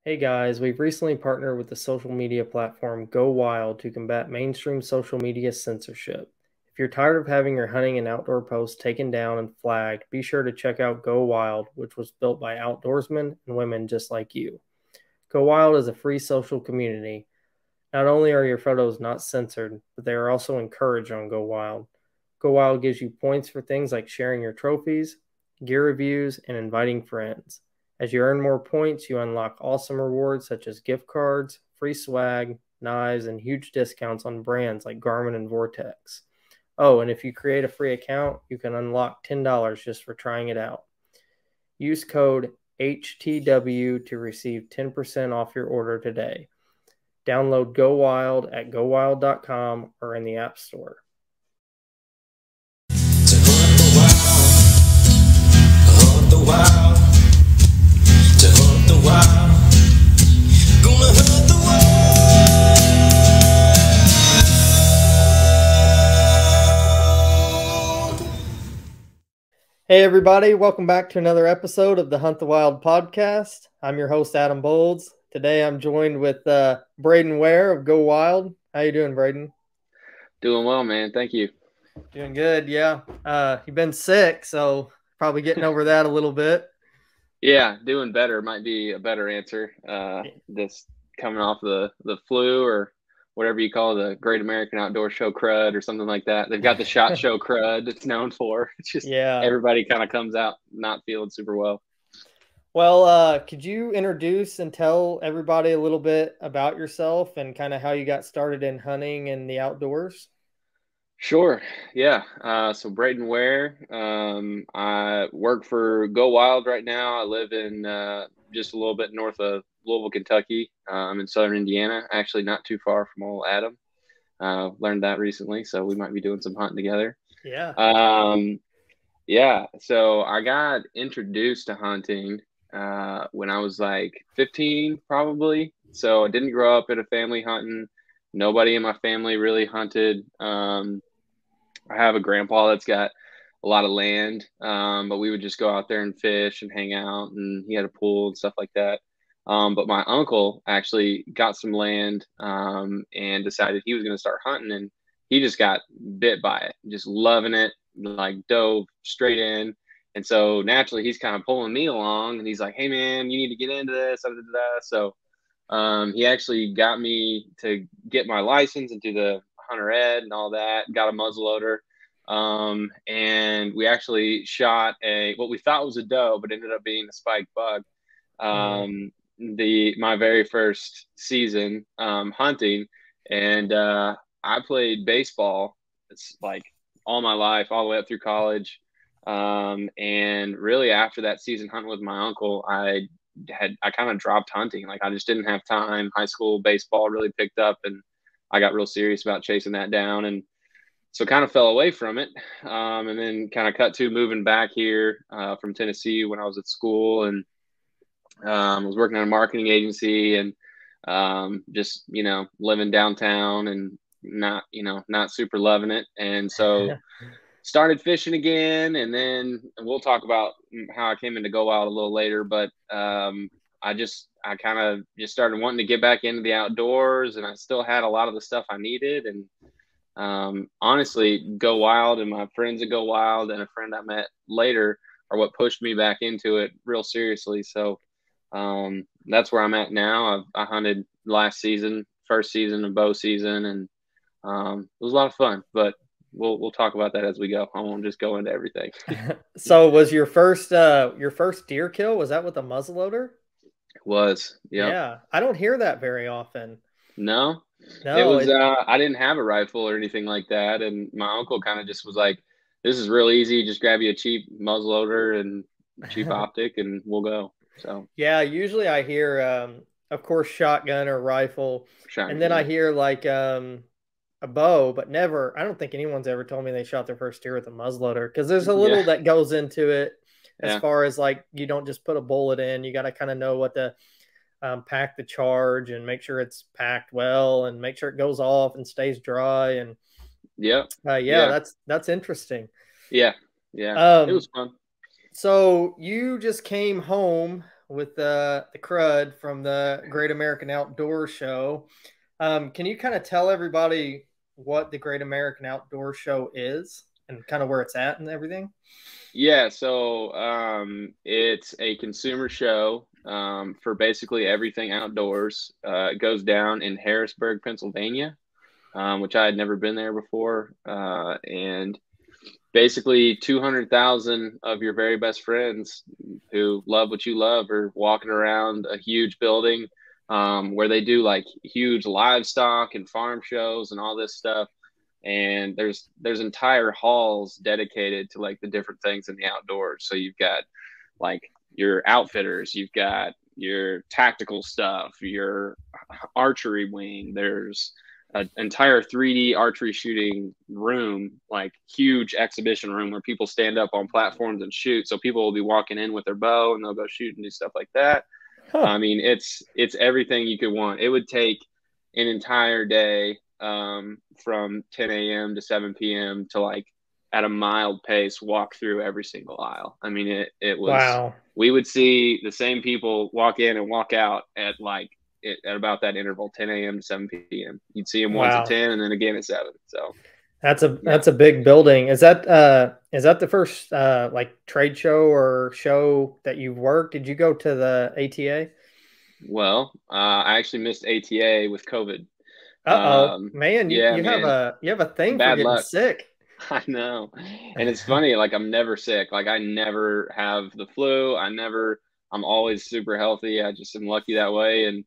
Hey guys, we've recently partnered with the social media platform GoWild to combat mainstream social media censorship. If you're tired of having your hunting and outdoor posts taken down and flagged, be sure to check out GoWild, which was built by outdoorsmen and women just like you. GoWild is a free social community. Not only are your photos not censored, but they are also encouraged on GoWild. GoWild gives you points for things like sharing your trophies, gear reviews, and inviting friends. As you earn more points, you unlock awesome rewards such as gift cards, free swag, knives, and huge discounts on brands like Garmin and Vortex. Oh, and if you create a free account, you can unlock $10 just for trying it out. Use code HTW to receive 10% off your order today. Download GoWild at GoWild.com or in the App Store. Hey everybody, welcome back to another episode of the Hunt the Wild podcast. I'm your host, Adam Bowlds. Today I'm joined with Brayden Ware of GoWild. How you doing, Brayden? Doing well, man. Thank you. Doing good, yeah. You've been sick, so probably getting over that a little bit. Yeah, doing better might be a better answer. This coming off the flu or whatever you call the Great American Outdoor Show crud or something like that. They've got the SHOT Show crud it's known for. It's just everybody kind of comes out not feeling super well. Well, could you introduce and tell everybody a little bit about yourself and kind of how you got started in hunting and the outdoors? Sure. Yeah. So Brayden Ware. I work for GoWild right now. I live in just a little bit north of Louisville, Kentucky. I'm in southern Indiana, actually not too far from old Adam. Learned that recently, so we might be doing some hunting together. Yeah. Yeah. So I got introduced to hunting when I was like 15, probably. So I didn't grow up in a family hunting. Nobody in my family really hunted. I have a grandpa that's got a lot of land, but we would just go out there and fish and hang out, and he had a pool and stuff like that. But my uncle actually got some land and decided he was going to start hunting, and he just got bit by it, just loving it, like dove straight in. And so naturally, he's kind of pulling me along, and he's like, "Hey, man, you need to get into this." So he actually got me to get my license and do the hunter ed and all that, got a muzzleloader. And we actually shot what we thought was a doe, but ended up being a spiked buck. My very first season hunting, and I played baseball. It's like all my life, all the way up through college. And really after that season hunting with my uncle, I kind of dropped hunting. Like I just didn't have time. High school baseball really picked up, and I got real serious about chasing that down, and so kind of fell away from it. And then kind of cut to moving back here from Tennessee when I was at school, and was working at a marketing agency, and just living downtown and not super loving it. And so started fishing again, and then we'll talk about how I came into GoWild a little later, but I kind of just started wanting to get back into the outdoors, and I still had a lot of the stuff I needed. And honestly, GoWild and my friends at GoWild and a friend I met later are what pushed me back into it real seriously. So that's where I'm at now. I hunted last season, first season of bow season, and it was a lot of fun, but we'll talk about that as we go. I won't just go into everything. So was your first deer kill, was that with a muzzleloader? It was. Yep. Yeah. I don't hear that very often. No. It was I didn't have a rifle or anything like that, and my uncle kind of just was like, this is real easy, just grab you a cheap muzzleloader and cheap optic and we'll go. So yeah, usually I hear of course shotgun or rifle, and then I hear like a bow, but never, I don't think anyone's ever told me they shot their first deer with a muzzleloader, because there's a little that goes into it as far as like, you don't just put a bullet in, you got to kind of know what to pack the charge and make sure it's packed well and make sure it goes off and stays dry. And that's interesting. It was fun. So you just came home with the crud from the Great American Outdoor Show. Can you kind of tell everybody what the Great American Outdoor Show is and kind of where it's at and everything? Yeah, so it's a consumer show for basically everything outdoors. It goes down in Harrisburg, Pennsylvania, which I had never been there before. And basically 200,000 of your very best friends who love what you love are walking around a huge building where they do like huge livestock and farm shows and all this stuff. And there's entire halls dedicated to like the different things in the outdoors. So you've got like your outfitters, you've got your tactical stuff, your archery wing. There's an entire 3D archery shooting room, like huge exhibition room where people stand up on platforms and shoot. So people will be walking in with their bow and they'll go shoot and do stuff like that. Huh. I mean, it's everything you could want. It would take an entire day from 10 a.m. to 7 p.m. to like at a mild pace walk through every single aisle. I mean, it was, Wow. we would see the same people walk in and walk out at like at about that interval, 10 a.m. to 7 p.m. You'd see them once Wow. at 10 and then again at 7. So That's a big building. Is that the first like trade show or show that you've worked? Did you go to the ATA? well, I actually missed ATA with COVID. Uh-oh. Man, Yeah, you have man, a thing for bad getting luck. sick. I know. And it's funny, like I'm never sick. Like I never have the flu. I'm always super healthy. I just am lucky that way. And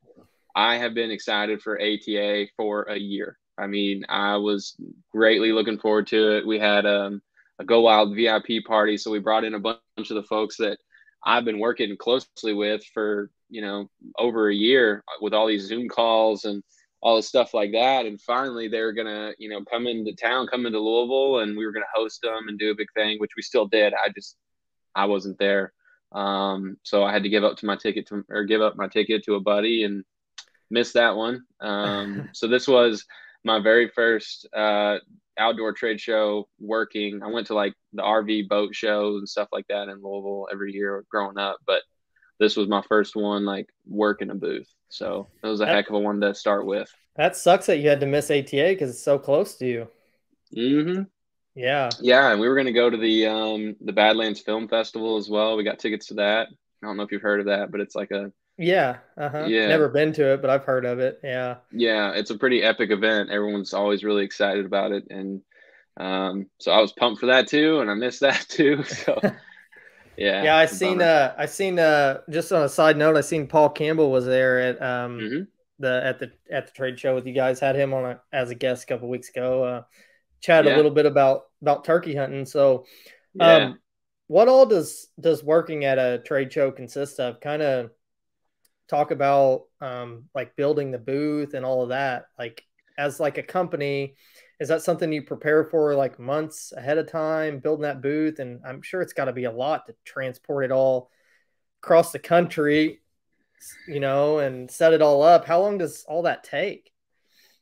I have been excited for ATA for a year. I mean, I was greatly looking forward to it. We had a GoWild VIP party. So we brought in a bunch of the folks that I've been working closely with for, over a year with all these Zoom calls and all this stuff like that. And finally they were going to, come into town, come into Louisville, and we were going to host them and do a big thing, which we still did. I wasn't there. So I had to give up my ticket to a buddy and missed that one. So this was my very first outdoor trade show working. I went to like the RV boat shows and stuff like that in Louisville every year growing up, but this was my first one like working a booth. So it was a That heck of a one to start with. that sucks that you had to miss ATA because it's so close to you. Mm-hmm. Yeah. Yeah, and we were going to go to the Badlands Film Festival as well. We got tickets to that. I don't know if you've heard of that, but it's like Yeah. Uh-huh. yeah, Never been to it, but I've heard of it. Yeah. yeah, it's a pretty epic event. Everyone's always really excited about it, and so I was pumped for that too, and I missed that too. So yeah, Yeah, it's a bummer. I seen just on a side note, I seen Paul Campbell was there at Hmm. the trade show with you guys. Had him on as a guest a couple weeks ago. Chatted a Yeah, little bit about turkey hunting. So, yeah. what all does working at a trade show consist of? Kind of talk about like building the booth and all of that. Like as like a company, is that something you prepare for like months ahead of time, building that booth? And I'm sure it's got to be a lot to transport it all across the country, and set it all up. How long does all that take?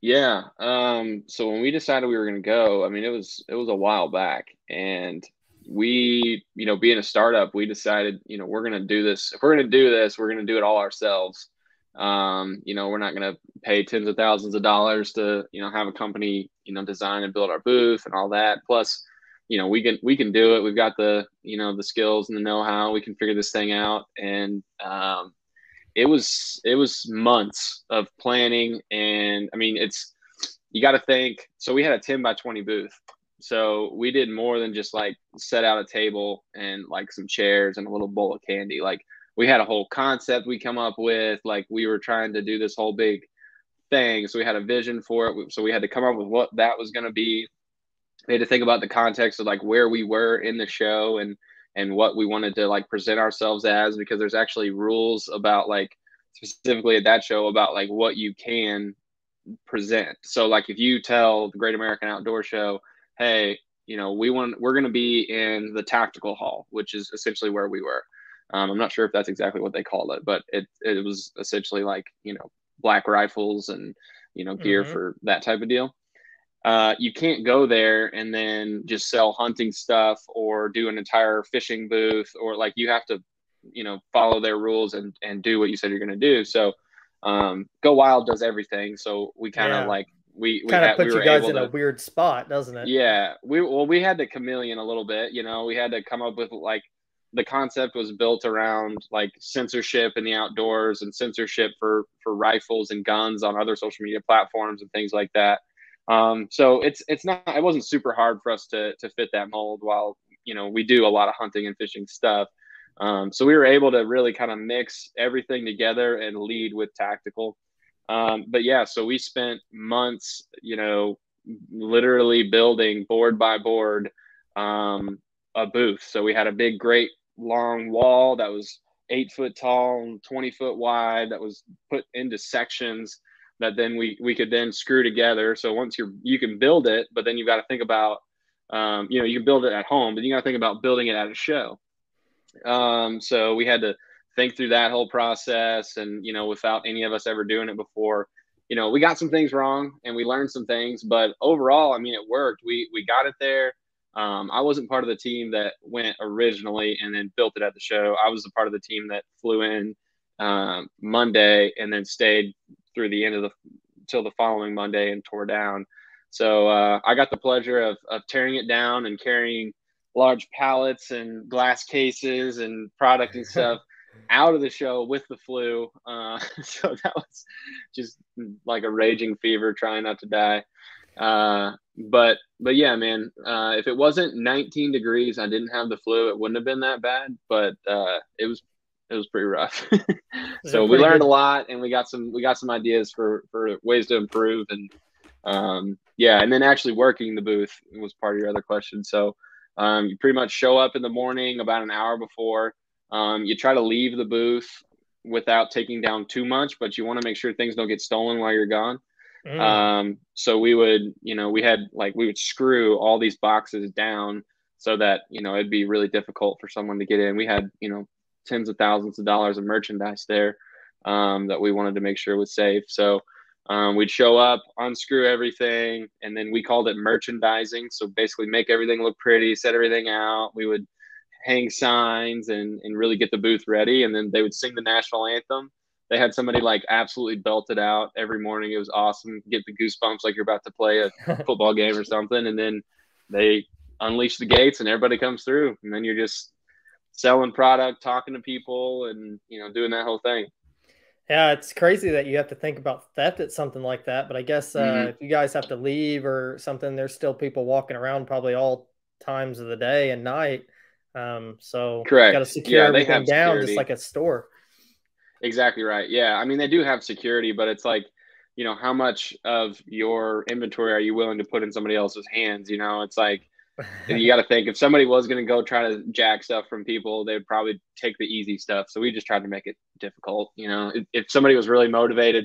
Yeah. So when we decided we were going to go, I mean, it was a while back, and we, being a startup, we decided, we're going to do this. If we're going to do this, we're going to do it all ourselves. We're not going to pay tens of thousands of dollars to, have a company, design and build our booth and all that. Plus, we can do it. We've got the skills and the know-how. We can figure this thing out. And, it was months of planning, and I mean you got to think. So we had a 10 by 20 booth, so we did more than just like set out a table and like some chairs and a little bowl of candy. Like we had a whole concept we come up with. Like we were trying to do this whole big thing, so we had a vision for it. So we had to come up with what that was going to be. We had to think about the context of like where we were in the show and what we wanted to like present ourselves as, because there's actually rules about like specifically at that show about like what you can present. So like if you tell the Great American Outdoor Show, hey, we're going to be in the tactical hall, which is essentially where we were. I'm not sure if that's exactly what they called it, but it was essentially like, black rifles and, gear Mm-hmm. for that type of deal. You can't go there and then just sell hunting stuff or do an entire fishing booth, or like you have to follow their rules and do what you said you're going to do. So GoWild does everything. So we kind of Yeah. like we Kind of we puts you were guys able in a to. weird spot, doesn't it? Yeah, we had to chameleon a little bit. We had to come up with like the concept was built around like censorship in the outdoors and censorship for rifles and guns on other social media platforms and things like that. So it wasn't super hard for us to fit that mold while we do a lot of hunting and fishing stuff. So we were able to really kind of mix everything together and lead with tactical. But yeah, so we spent months, literally building board by board a booth. So we had a big, great long wall that was 8 foot tall and 20 foot wide that was put into sections that then we could then screw together. So once you can build it, but then you've got to think about, you can build it at home, but you got to think about building it at a show. So we had to think through that whole process and, without any of us ever doing it before, we got some things wrong and we learned some things, but overall, I mean, it worked. We got it there. I wasn't part of the team that went originally and then built it at the show. I was a part of the team that flew in Monday and then stayed through the end of till the following Monday and tore down. So I got the pleasure of tearing it down and carrying large pallets and glass cases and product and stuff out of the show with the flu. So that was just like a raging fever, trying not to die. But yeah, man, if it wasn't 19 degrees, I didn't have the flu, it wouldn't have been that bad, but it was pretty rough. So we learned a lot and we got some ideas for ways to improve. And yeah, and then actually working the booth was part of your other question. So you pretty much show up in the morning about an hour before. You try to leave the booth without taking down too much, but you want to make sure things don't get stolen while you're gone. So we would, we would screw all these boxes down so that, it'd be really difficult for someone to get in. We had, tens of thousands of dollars of merchandise there that we wanted to make sure was safe. So we'd show up, unscrew everything, and then we called it merchandising. So basically make everything look pretty, set everything out. We would hang signs and really get the booth ready. And then they would sing the national anthem. They had somebody like absolutely belt it out every morning. It was awesome. Get the goosebumps like you're about to play a football game or something. And then they unleash the gates and everybody comes through. And then you're just selling product, talking to people, and, doing that whole thing. Yeah, it's crazy that you have to think about theft at something like that. But I guess if you guys have to leave or something, there's still people walking around probably all times of the day and night. So correct. Got to secure everything down security. just like a store. Exactly right. Yeah. I mean, they do have security, but it's like, how much of your inventory are you willing to put in somebody else's hands? It's like, you got to think if somebody was going to go try to jack stuff from people, they'd probably take the easy stuff. So we just tried to make it difficult. If somebody was really motivated,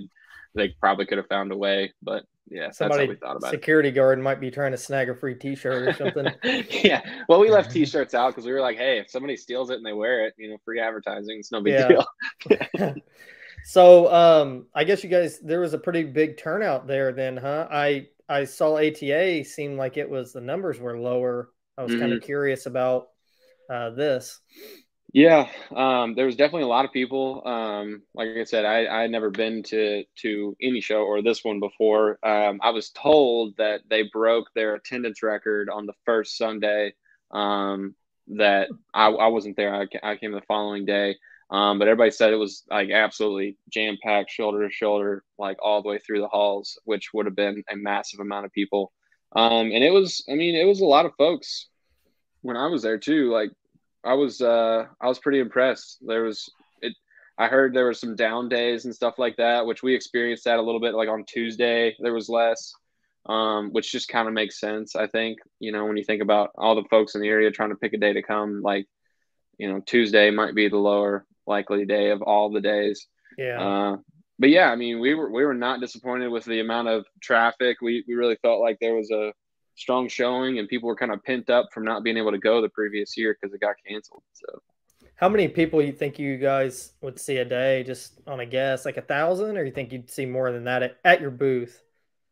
they probably could have found a way, but yeah, that's how we thought about it. Security guard might be trying to snag a free t-shirt or something. Yeah. Well, we left t-shirts out because we were like, hey, if somebody steals it and they wear it, free advertising, it's no big deal. So I guess you guys, there was a pretty big turnout there then, huh? I saw ATA seemed like the numbers were lower. I was kind of curious about this. Yeah, there was definitely a lot of people. Like I said, I had never been to any show or this one before. I was told that they broke their attendance record on the first Sunday. That I wasn't there. I came the following day. But everybody said it was like absolutely jam-packed, shoulder to shoulder, like all the way through the halls, which would have been a massive amount of people. And it was a lot of folks when I was there too. Like I was pretty impressed. I heard there were some down days and stuff like that, which we experienced that a little bit. Like on Tuesday, there was less, which just kind of makes sense. I think, when you think about all the folks in the area trying to pick a day to come, like, Tuesday might be the lower likely day of all the days. Yeah. But yeah, I mean, we were not disappointed with the amount of traffic. We really felt like there was a strong showing and people were kind of pent up from not being able to go the previous year because it got canceled. So how many people you think you guys would see a day, just on a guess, like 1,000, or you think you'd see more than that at your booth?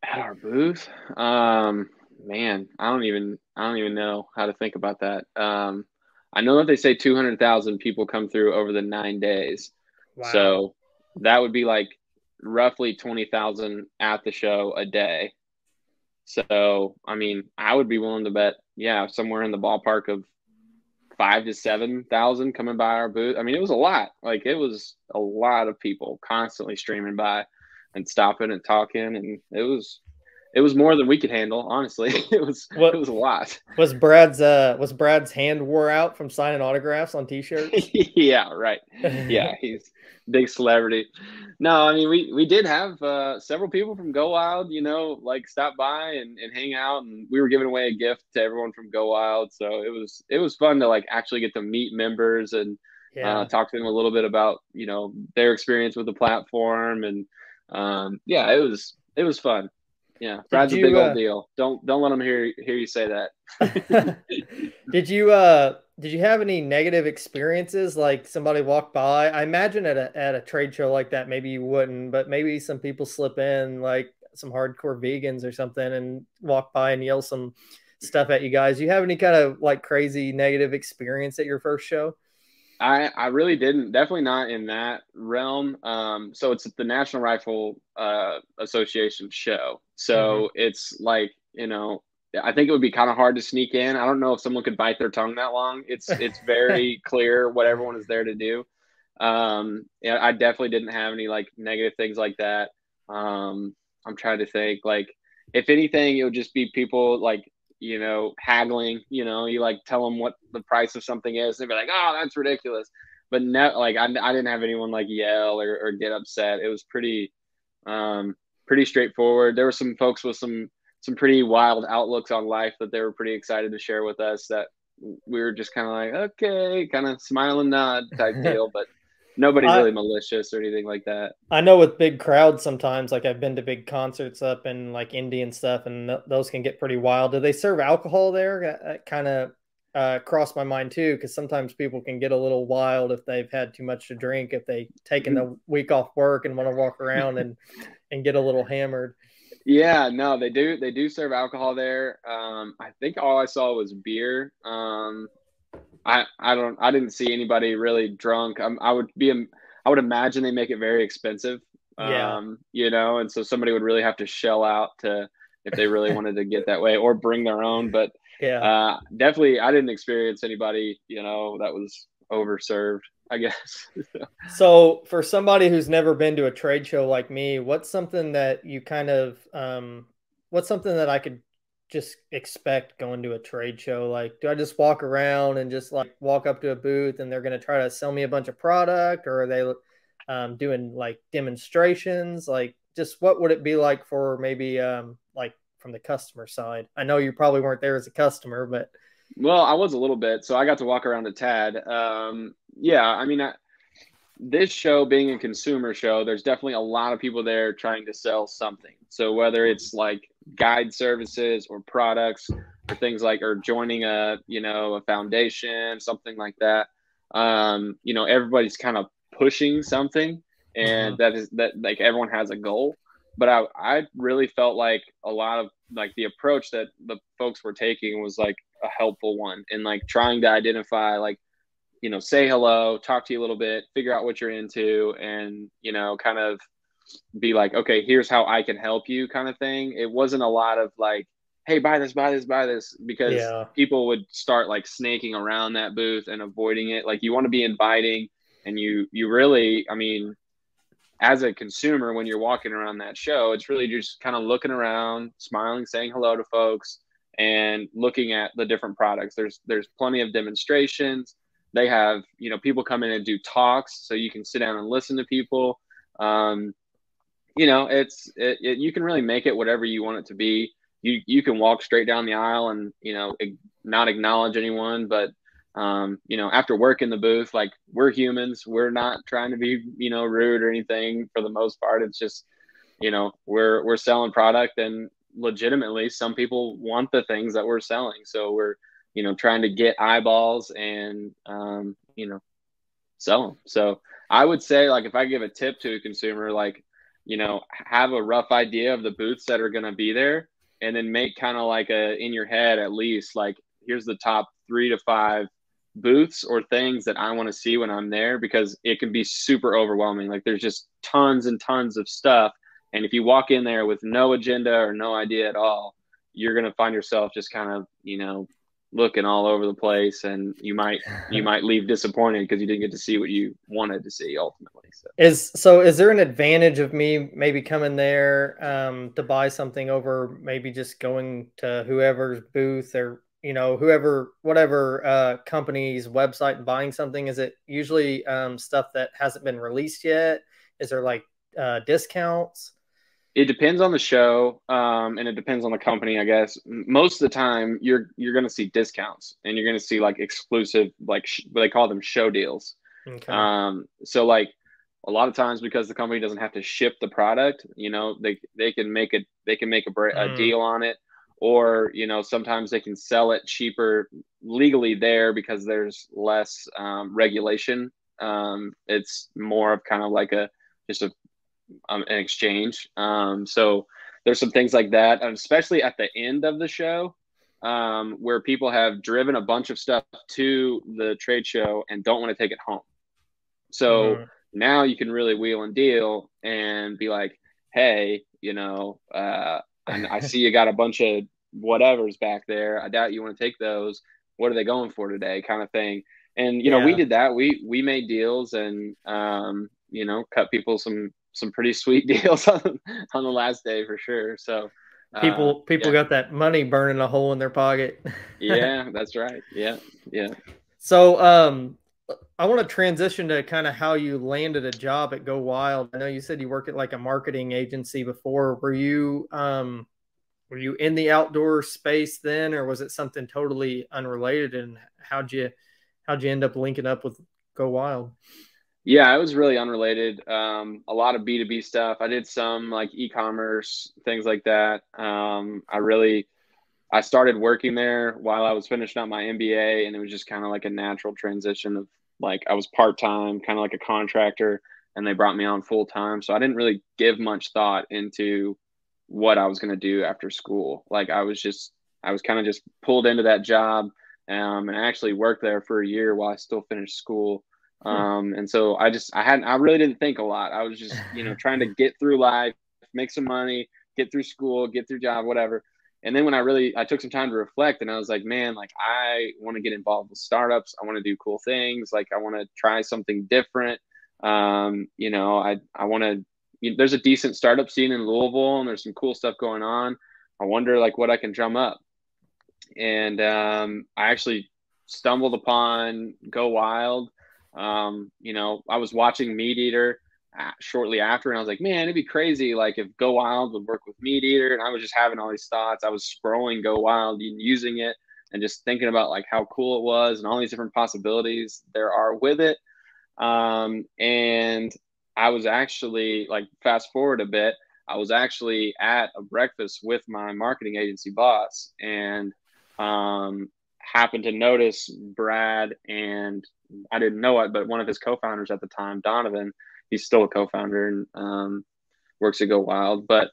At our booth? Man, I don't even know how to think about that. I know that they say 200,000 people come through over the 9 days. Wow. So that would be like roughly 20,000 at the show a day. So, I mean, I would be willing to bet, yeah, somewhere in the ballpark of 5 to 7,000 coming by our booth. I mean, it was a lot. Like it was a lot of people constantly streaming by and stopping and talking, and it was more than we could handle. Honestly, it What was a lot. was Brad's hand wore out from signing autographs on T-shirts? Yeah, right. Yeah, he's a big celebrity. No, I mean we did have several people from GoWild, like stop by and hang out, and we were giving away a gift to everyone from GoWild. So it was fun to like actually get to meet members and Yeah. talk to them a little bit about their experience with the platform, and yeah, it was fun. Yeah, Did Brad's a big you old deal. Don't let him hear you say that. did you have any negative experiences, like somebody walked by? I imagine at a trade show like that, maybe you wouldn't, but maybe some people slip in, like some hardcore vegans or something, and walk by and yell some stuff at you guys. You have any kind of like crazy negative experience at your first show? I really didn't. Definitely not in that realm. So it's the National Rifle Association show. Hmm. So it's like, I think it would be kind of hard to sneak in. I don't know if someone could bite their tongue that long. It's very clear what everyone is there to do. Yeah, I definitely didn't have any like negative things like that. I'm trying to think, like, if anything, it would just be people like, haggling, you like tell them what the price of something is. They'd be like, oh, that's ridiculous. But no, like, I didn't have anyone like yell or get upset. It was pretty straightforward. There were some folks with some pretty wild outlooks on life that they were pretty excited to share with us, that we were just kind of like, okay, kind of smile and nod type deal, but nobody I really malicious or anything like that. I know with big crowds sometimes, like I've been to big concerts up in like Indy and stuff, and those can get pretty wild. Do they serve alcohol there? That kind of crossed my mind too, because sometimes people can get a little wild if they've had too much to drink, if they taken the week off work and want to walk around and get a little hammered. Yeah, no, they do serve alcohol there. I think all I saw was beer. I didn't see anybody really drunk. I would imagine they make it very expensive. Yeah, And so somebody would really have to shell out to, if they really wanted to get that way, or bring their own. But yeah. definitely, I didn't experience anybody, that was overserved, I guess. So for somebody who's never been to a trade show like me, what's something that I could just expect going to a trade show? Like, do I just walk around and just like walk up to a booth and they're going to try to sell me a bunch of product, or are they doing like demonstrations? Like, just what would it be like for maybe like from the customer side? I know you probably weren't there as a customer, but Well, I was a little bit, so I got to walk around a tad. Yeah, I mean, this show being a consumer show, there's definitely a lot of people there trying to sell something. So whether it's like guide services or products or things like, or joining a foundation, something like that, everybody's kind of pushing something, and mhm. that like everyone has a goal. But I really felt like a lot of like the approach that the folks were taking was like a helpful one, and like trying to identify, like, say hello, talk to you a little bit, figure out what you're into, and, kind of be like, okay, here's how I can help you, kind of thing. It wasn't a lot of like, hey, buy this, buy this, buy this, because Yeah. people would start like snaking around that booth and avoiding it. Like, you want to be inviting, and you really, I mean, as a consumer, when you're walking around that show, it's really just kind of looking around, smiling, saying hello to folks, and looking at the different products. There's plenty of demonstrations. They have, people come in and do talks, so you can sit down and listen to people. Um, you can really make it whatever you want it to be. You can walk straight down the aisle and, not acknowledge anyone, but after work in the booth, like, we're humans, we're not trying to be, rude or anything for the most part. It's just, we're selling product, and legitimately some people want the things that we're selling. So we're, trying to get eyeballs and, sell them. So I would say, like, if I give a tip to a consumer, like, have a rough idea of the booths that are going to be there, and then make kind of like in your head, at least, like, here's the top 3 to 5 booths or things that I want to see when I'm there, because it can be super overwhelming. Like there's just tons and tons of stuff. And if you walk in there with no agenda or no idea at all, you're going to find yourself just kind of, looking all over the place, and you might leave disappointed because you didn't get to see what you wanted to see ultimately. Is there an advantage of me maybe coming there to buy something over maybe just going to whoever's booth, or whatever company's website and buying something? Is it usually stuff that hasn't been released yet? Is there like discounts? It depends on the show, and it depends on the company, I guess. Most of the time, you're going to see discounts, and you're going to see like exclusive, like they call them show deals. Okay. So like a lot of times, because the company doesn't have to ship the product, they can make a deal on it, or sometimes they can sell it cheaper legally there because there's less regulation. It's more of kind of like an exchange. So there's some things like that, especially at the end of the show, where people have driven a bunch of stuff to the trade show and don't want to take it home. So now you can really wheel and deal and be like, hey, I see you got a bunch of whatever's back there. I doubt you want to take those. What are they going for today? Kind of thing. And, we did that. We made deals and, cut people some pretty sweet deals on the last day for sure. So people got that money burning a hole in their pocket. Yeah, that's right. Yeah. So I want to transition to kind of how you landed a job at GoWild. I know you said you worked at like a marketing agency before. Were you in the outdoor space then, or was it something totally unrelated? And how'd you end up linking up with GoWild? Yeah, it was really unrelated. A lot of B2B stuff. I did some like e-commerce, things like that. I started working there while I was finishing up my MBA, and it was just kind of like a natural transition of like, I was part-time, kind of like a contractor, and they brought me on full-time. So I didn't really give much thought into what I was going to do after school. Like I was kind of just pulled into that job, and I actually worked there for a year while I still finished school. And so I really didn't think a lot. I was just, trying to get through life, make some money, get through school, get through job, whatever. And then when I took some time to reflect, and I was like, man, like I want to get involved with startups. I want to do cool things. Like I want to try something different. I want to, there's a decent startup scene in Louisville, and there's some cool stuff going on. I wonder like what I can drum up. And I actually stumbled upon GoWild. I was watching Meat Eater shortly after, and I was like, man, it'd be crazy like if GoWild would work with Meat Eater. And I was just having all these thoughts. I was scrolling GoWild and using it, and just thinking about like how cool it was and all these different possibilities there are with it. And I was actually, like, fast forward a bit, I was actually at a breakfast with my marketing agency boss, and happened to notice Brad, and I didn't know it, but one of his co-founders at the time, Donovan, he's still a co-founder and works at GoWild. But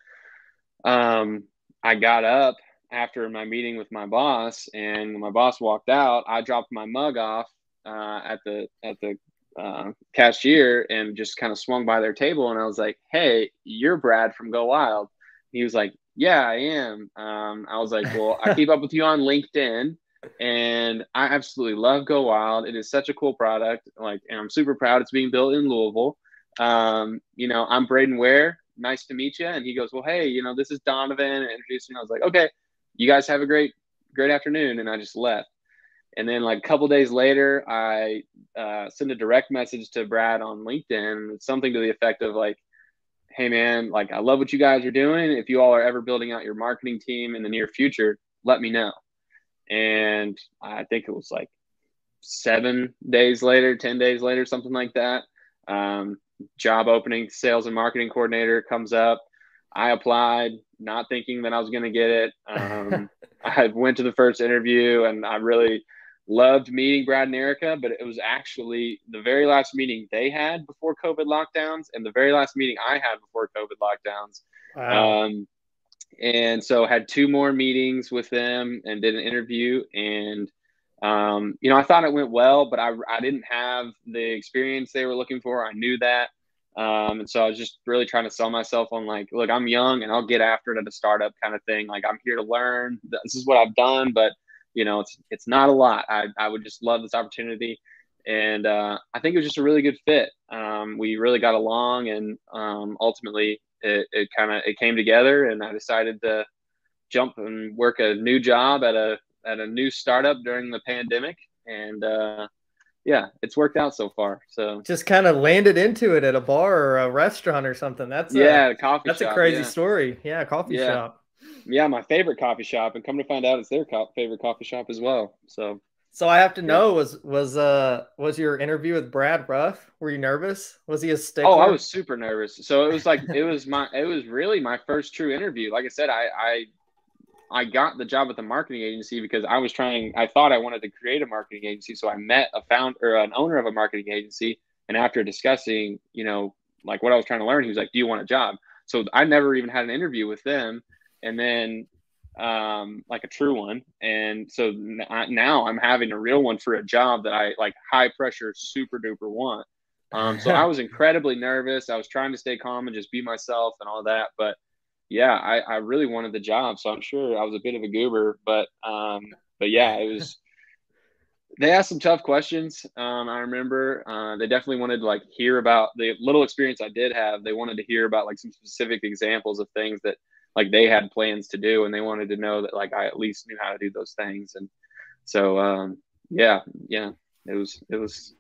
I got up after my meeting with my boss, and when my boss walked out, I dropped my mug off at the cashier, and just kind of swung by their table, and I was like, hey, you're Brad from GoWild. He was like, yeah, I am. I was like, well, I keep up with you on LinkedIn, and I absolutely love GoWild. It is such a cool product. Like, and I'm super proud it's being built in Louisville. I'm Brayden Ware. Nice to meet you. And he goes, well, hey, this is Donovan, and introduced me. I was like, okay, you guys have a great afternoon. And I just left. And then like a couple days later, I sent a direct message to Brad on LinkedIn. It's something to the effect of like, hey man, like I love what you guys are doing. If you all are ever building out your marketing team in the near future, let me know. And I think it was like 7 days later, 10 days later, something like that. Job opening, sales and marketing coordinator comes up. I applied, not thinking that I was going to get it. I went to the first interview, and I really loved meeting Brad and Erica, but it was actually the very last meeting they had before COVID lockdowns, and the very last meeting I had before COVID lockdowns. Wow. And so had 2 more meetings with them and did an interview, and I thought it went well, but I didn't have the experience they were looking for. I knew that. And so I was just really trying to sell myself on like, look, I'm young and I'll get after it at a startup kind of thing. Like I'm here to learn. This is what I've done, but it's not a lot. I would just love this opportunity. And I think it was just a really good fit. We really got along, and ultimately it came together, and I decided to jump and work a new job at a new startup during the pandemic. And yeah, it's worked out so far. So just kind of landed into it at a bar or a restaurant or something. That's a coffee that's shop. a crazy story. Yeah, coffee Yeah. shop. Yeah, my favorite coffee shop, and come to find out, it's their favorite coffee shop as well. So I have to know, was your interview with Brad Ruff? Were you nervous? Was he a Oh, I stickler? was super nervous. So it was like it was really my first true interview. Like I said, I got the job at the marketing agency because I thought I wanted to create a marketing agency. So I met a founder or an owner of a marketing agency. And after discussing, like what I was trying to learn, he was like, "Do you want a job?" So I never even had an interview with them. And then, like a true one. And so now I'm having a real one for a job that I like, high pressure, super duper want. So I was incredibly nervous. I was trying to stay calm and just be myself and all that. But yeah, I really wanted the job, so I'm sure I was a bit of a goober, but yeah, it was. They asked some tough questions. I remember they definitely wanted to like hear about the little experience I did have. They wanted to hear about like some specific examples of things that like they had plans to do, and they wanted to know that like I at least knew how to do those things. And so yeah, it was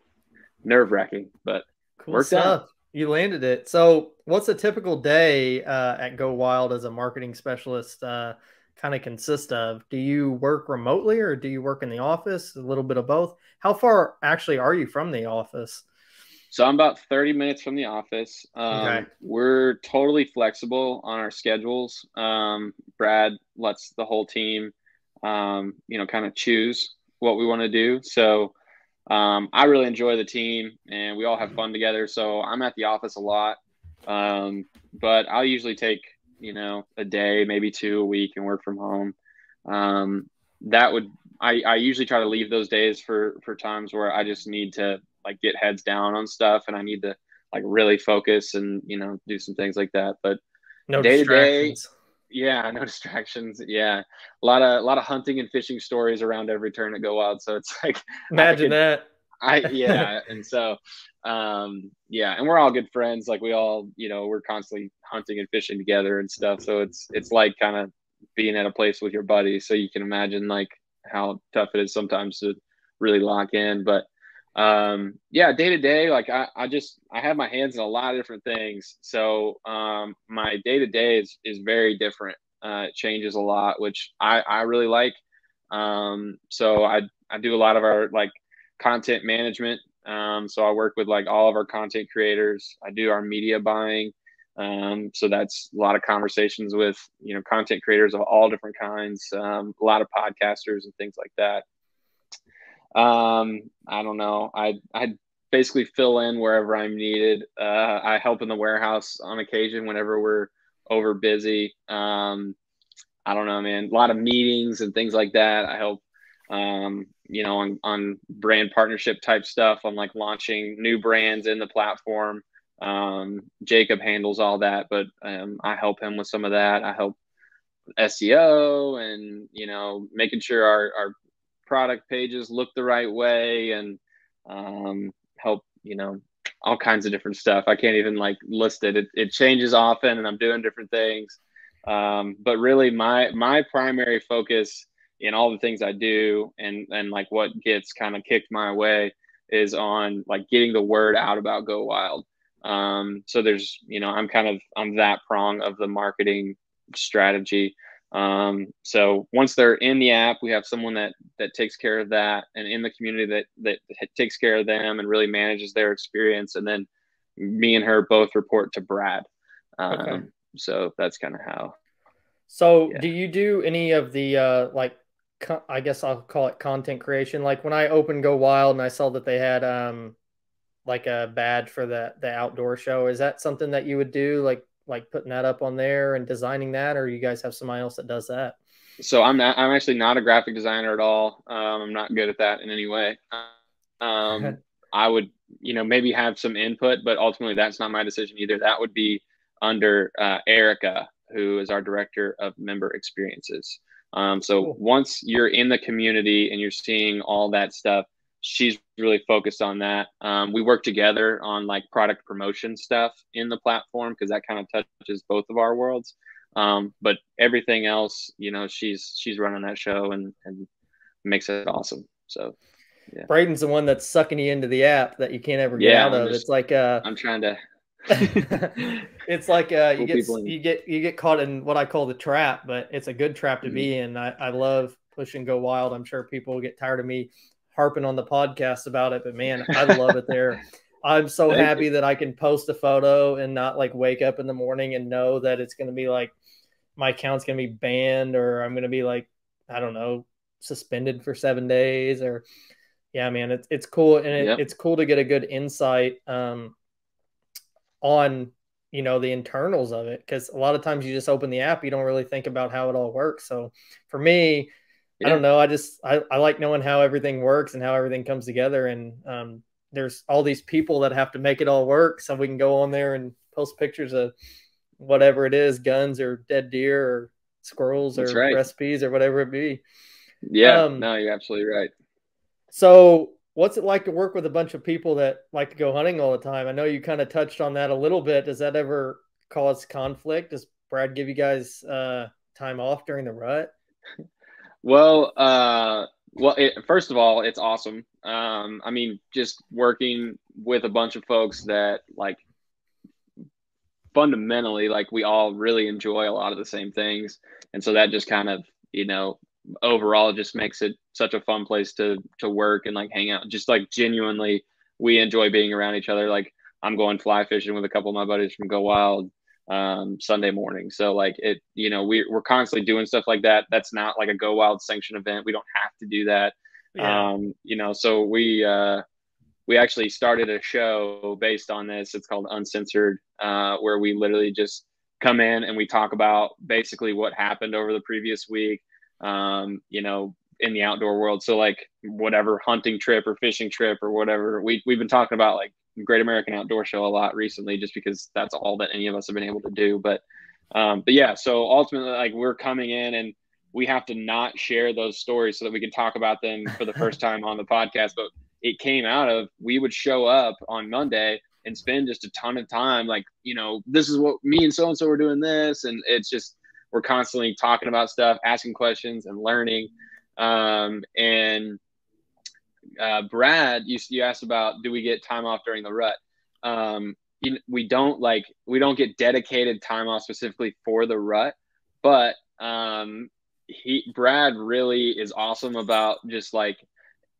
nerve wracking, but Cool worked stuff. out. You landed it. So, what's a typical day at GoWild as a marketing specialist kind of consist of? Do you work remotely or do you work in the office? A little bit of both. How far actually are you from the office? So I'm about 30 minutes from the office. Okay. We're totally flexible on our schedules. Brad lets the whole team, kind of choose what we want to do. So I really enjoy the team, and we all have fun together. So I'm at the office a lot, but I'll usually take a day, maybe two a week, and work from home. That would I usually try to leave those days for times where I just need to like get heads down on stuff, and I need to like really focus and do some things like that. But No day to day, distractions. yeah, no distractions. Yeah, a lot of hunting and fishing stories around every turn at GoWild. So it's like I Imagine could that. yeah, and so yeah, and we're all good friends. Like we all, we're constantly hunting and fishing together and stuff. So it's like kind of being at a place with your buddies. So you can imagine like how tough it is sometimes to really lock in. But yeah, day to day, like I have my hands in a lot of different things. So my day to day is very different. It changes a lot, which I really like. So I do a lot of our like content management. So I work with like all of our content creators. I do our media buying. So that's a lot of conversations with, content creators of all different kinds, a lot of podcasters and things like that. I don't know. I basically fill in wherever I'm needed. I help in the warehouse on occasion whenever we're over busy. I don't know, man. A lot of meetings and things like that. I help, on brand partnership type stuff, on like launching new brands in the platform. Jacob handles all that, but I help him with some of that. I help SEO and making sure our product pages look the right way, and help all kinds of different stuff. I can't even like list it. It changes often, and I'm doing different things. But really, my primary focus in all the things I do, and like what gets kind of kicked my way, is on like getting the word out about GoWild. So there's I'm that prong of the marketing strategy. So once they're in the app, we have someone that takes care of that, and in the community that takes care of them and really manages their experience. And then me and her both report to Brad. Okay. So that's kind of how. So, Yeah. do you do any of the like I guess I'll call it content creation? Like when I opened Go Wild and I saw that they had like a badge for the outdoor show, is that something that you would do like putting that up on there and designing that, or you guys have somebody else that does that? So I'm actually not a graphic designer at all. I'm not good at that in any way. I would, maybe have some input, but ultimately that's not my decision either. That would be under Erica, who is our director of member experiences. So Cool. once you're in the community and you're seeing all that stuff, she's really focused on that. We work together on like product promotion stuff in the platform because that kind of touches both of our worlds. But everything else, she's running that show and makes it awesome. So yeah. Brayden's the one that's sucking you into the app that you can't ever get Yeah, out of. It's like I'm trying to it's like pull people in. you get caught in what I call the trap, but it's a good trap to be in. I love Push and Go Wild. I'm sure people will get tired of me harping on the podcast about it, but man, I love it there. I'm so happy that I can post a photo and not like wake up in the morning and know that it's going to be like my account's going to be banned or I'm going to be like, I don't know, suspended for 7 days or yeah, man, it's cool. And it's cool to get a good insight on, the internals of it. Cause a lot of times you just open the app, you don't really think about how it all works. So for me, I don't know. I like knowing how everything works and how everything comes together. And there's all these people that have to make it all work. So we can go on there and post pictures of whatever it is, guns or dead deer or squirrels or recipes or whatever it be. Yeah, no, you're absolutely right. So what's it like to work with a bunch of people that like to go hunting all the time? I know you kind of touched on that a little bit. Does that ever cause conflict? Does Brad give you guys time off during the rut? Well, first of all, it's awesome. I mean, just working with a bunch of folks that like fundamentally, like we all really enjoy a lot of the same things. And so that just kind of, overall just makes it such a fun place to work and like hang out. Just like genuinely, we enjoy being around each other. Like I'm going fly fishing with a couple of my buddies from GoWild Sunday morning. So like we're constantly doing stuff like that. That's not like a GoWild sanctioned event. We don't have to do that. Yeah. So we actually started a show based on this. It's called Uncensored, where we literally just come in and we talk about basically what happened over the previous week, in the outdoor world. So like whatever hunting trip or fishing trip or whatever, we've been talking about like Great American Outdoor Show a lot recently, just because that's all that any of us have been able to do. But yeah, so ultimately, like we're coming in and we have to not share those stories so that we can talk about them for the first time on the podcast. But it came out of, we would show up on Monday and spend just a ton of time, like, this is what me and so-and-so were doing this. And it's just, we're constantly talking about stuff, asking questions and learning. Brad, you asked about, do we get time off during the rut? We don't get dedicated time off specifically for the rut, but Brad really is awesome about just like,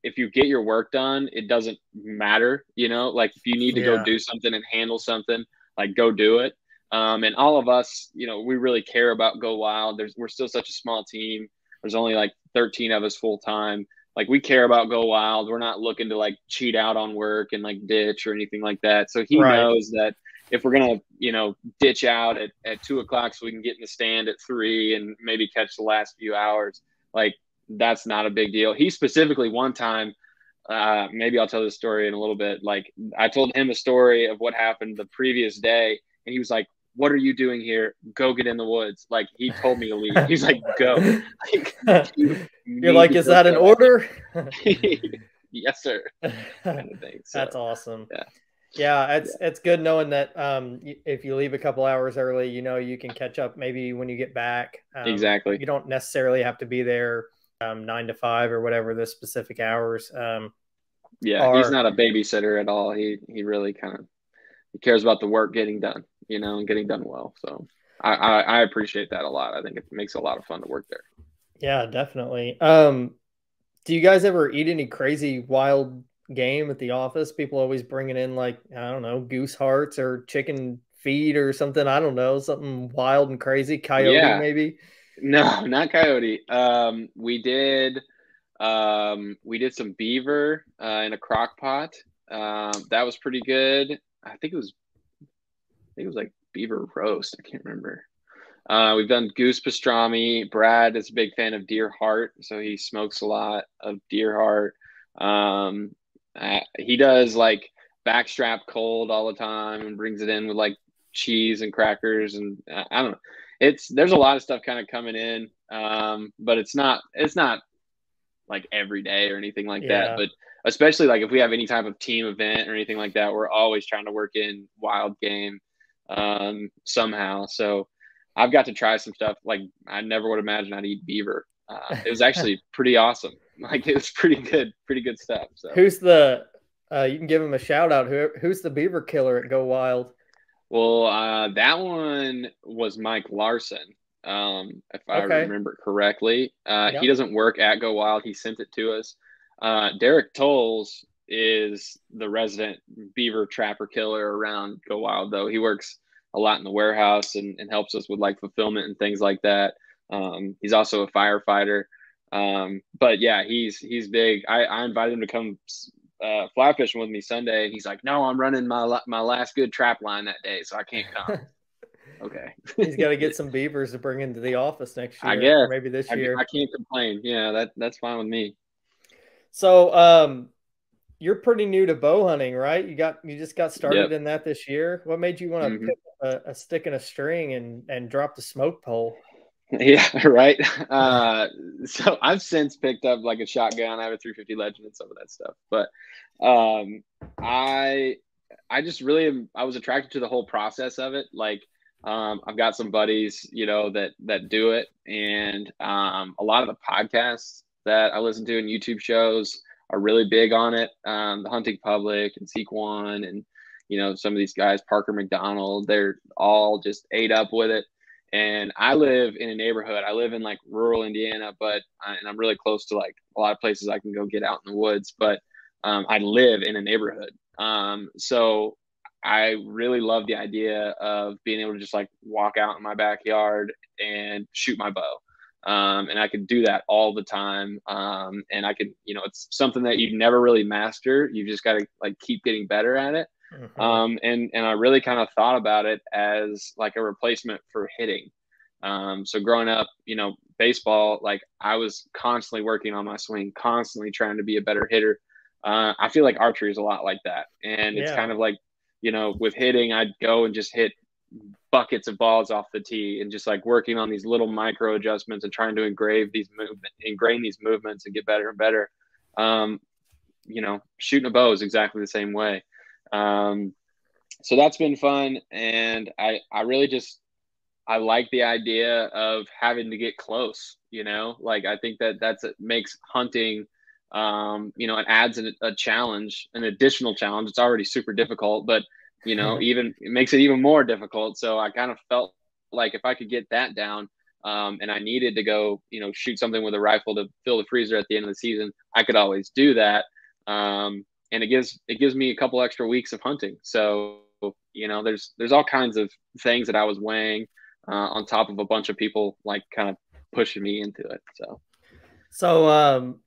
if you get your work done, it doesn't matter, like if you need to go do something and handle something, like go do it. And all of us, we really care about Go Wild. We're still such a small team. There's only like 13 of us full time. Like we care about Go Wild. We're not looking to like cheat out on work and like ditch or anything like that. So he knows that if we're going to, ditch out at 2:00 so we can get in the stand at 3 and maybe catch the last few hours, like that's not a big deal. He specifically one time, maybe I'll tell this story in a little bit. Like I told him a story of what happened the previous day and he was like, "What are you doing here? Go get in the woods." Like he told me to leave. He's like, "Go." Like, you're like, "Is that an order?" Yes, sir. Kind of thing. So, that's awesome. Yeah, it's good knowing that if you leave a couple hours early, you can catch up maybe when you get back. Exactly. You don't necessarily have to be there 9 to 5 or whatever the specific hours. He's not a babysitter at all. He really he cares about the work getting done, and getting done well. So I appreciate that a lot. I think it makes a lot of fun to work there. Yeah, definitely. Do you guys ever eat any crazy wild game at the office? People always bringing in like, I don't know, goose hearts or chicken feet or something. I don't know, something wild and crazy. Coyote maybe? No, not coyote. We did some beaver in a crock pot. That was pretty good. I think it was like beaver roast. I can't remember. We've done goose pastrami. Brad is a big fan of deer heart, so he smokes a lot of deer heart. He does like backstrap cold all the time and brings it in with like cheese and crackers, and I don't know. There's a lot of stuff kind of coming in, but it's not like every day or anything like that. But especially like if we have any type of team event or anything like that, we're always trying to work in wild game somehow. So I've got to try some stuff. Like I never would imagine I'd eat beaver. It was actually pretty awesome. Like it was pretty good stuff. So who's the you can give him a shout out. Who's the beaver killer at GoWild? Well, that one was Mike Larson. If I remember correctly. He doesn't work at GoWild. He sent it to us. Derek Tolles is the resident beaver trapper killer around GoWild, though. He works a lot in the warehouse and helps us with like fulfillment and things like that. He's also a firefighter. But yeah, he's big. I invited him to come fly fishing with me Sunday, and he's like, "No, I'm running my last good trap line that day, so I can't come." Okay. He's got to get some beavers to bring into the office next year. I guess. Maybe this year. I can't complain. Yeah, that's fine with me. So, you're pretty new to bow hunting, right? You just got started in that this year. What made you want to pick up a stick and a string and drop the smoke pole? Yeah, right. So I've since picked up like a shotgun. I have a 350 Legend and some of that stuff. But I just really I was attracted to the whole process of it. Like I've got some buddies, you know, that do it, and a lot of the podcasts that I listen to and YouTube shows are really big on it. The Hunting Public and Seek One, and you know, some of these guys, Parker McDonald, they're all just ate up with it. And I live in a neighborhood. I live in like rural Indiana, and I'm really close to like a lot of places I can go get out in the woods. But I live in a neighborhood, so I really love the idea of being able to just like walk out in my backyard and shoot my bow. And I could do that all the time. And I could, you know, it's something that you never really master. You just got to like keep getting better at it. And I really kind of thought about it as like a replacement for hitting. So growing up, you know, baseball, like I was constantly working on my swing, constantly trying to be a better hitter. I feel like archery is a lot like that. And it's kind of like, you know, with hitting, I'd go and just hit buckets of balls off the tee and just like working on these little micro adjustments and trying to ingrain these movements and get better and better. You know, shooting a bow is exactly the same way. So that's been fun. And I really just, I like the idea of having to get close, you know, like I think it makes hunting, you know, it adds a challenge, an additional challenge. It's already super difficult, but you know, even it makes it even more difficult. So I kind of felt like if I could get that down, and I needed to go, you know, shoot something with a rifle to fill the freezer at the end of the season, I could always do that. And it gives me a couple extra weeks of hunting. So, you know, there's all kinds of things that I was weighing, on top of a bunch of people like kind of pushing me into it. So,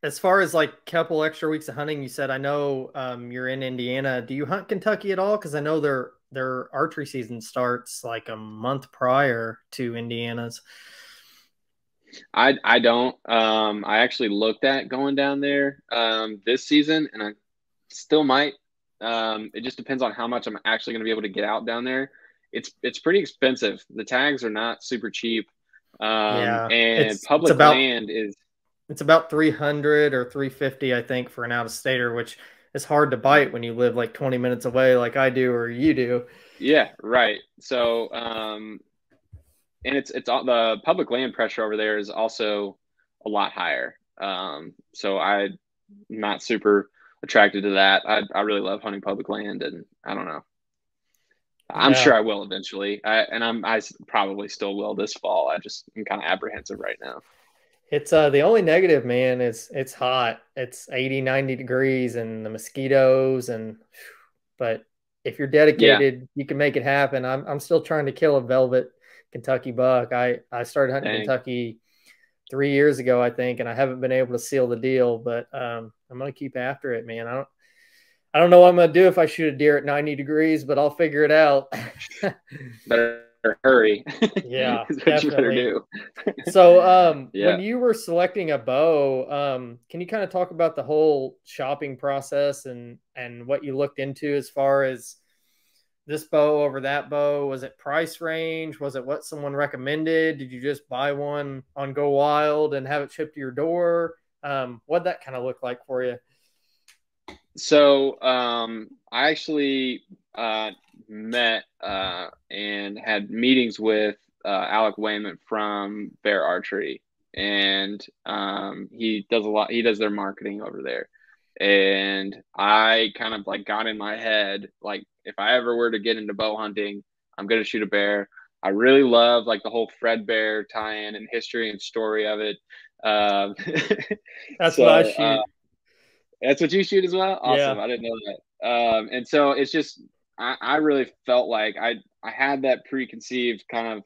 as far as like a couple extra weeks of hunting, you said, I know you're in Indiana. Do you hunt Kentucky at all? Because I know their archery season starts like a month prior to Indiana's. I don't. I actually looked at going down there this season, and I still might. It just depends on how much I'm actually going to be able to get out down there. It's pretty expensive. The tags are not super cheap. And public land is. It's about 300 or 350, I think, for an out-of-stater, which is hard to bite when you live like 20 minutes away like I do or you do. Yeah, right. So, and it's all the public land pressure over there is also a lot higher. So I'm not super attracted to that. I really love hunting public land, and I don't know. I'm sure I will eventually. I probably still will this fall. I'm kind of apprehensive right now. It's the only negative, man, is it's hot. It's 80, 90 degrees and the mosquitoes but if you're dedicated, you can make it happen. I'm still trying to kill a velvet Kentucky buck. I started hunting Kentucky 3 years ago, I think, and I haven't been able to seal the deal, but I'm going to keep after it, man. I don't know what I'm going to do if I shoot a deer at 90 degrees, but I'll figure it out. Better hurry. Yeah, Is what you better definitely. do. So, when Yeah. you were selecting a bow, can you kind of talk about the whole shopping process and what you looked into as far as this bow over that bow? Was it price range? Was it what someone recommended? Did you just buy one on GoWild and have it shipped to your door? What'd that kind of look like for you? So I actually met and had meetings with Alec Wayman from Bear Archery, and he does a lot. He does their marketing over there, and I kind of like got in my head like if I ever were to get into bow hunting, I'm gonna shoot a bear. I really love like the whole Fred Bear tie-in and history and story of it. Um, That's what I so shoot. that's what you shoot as well? Awesome. Yeah. I didn't know that. And so it's just I really felt like I had that preconceived kind of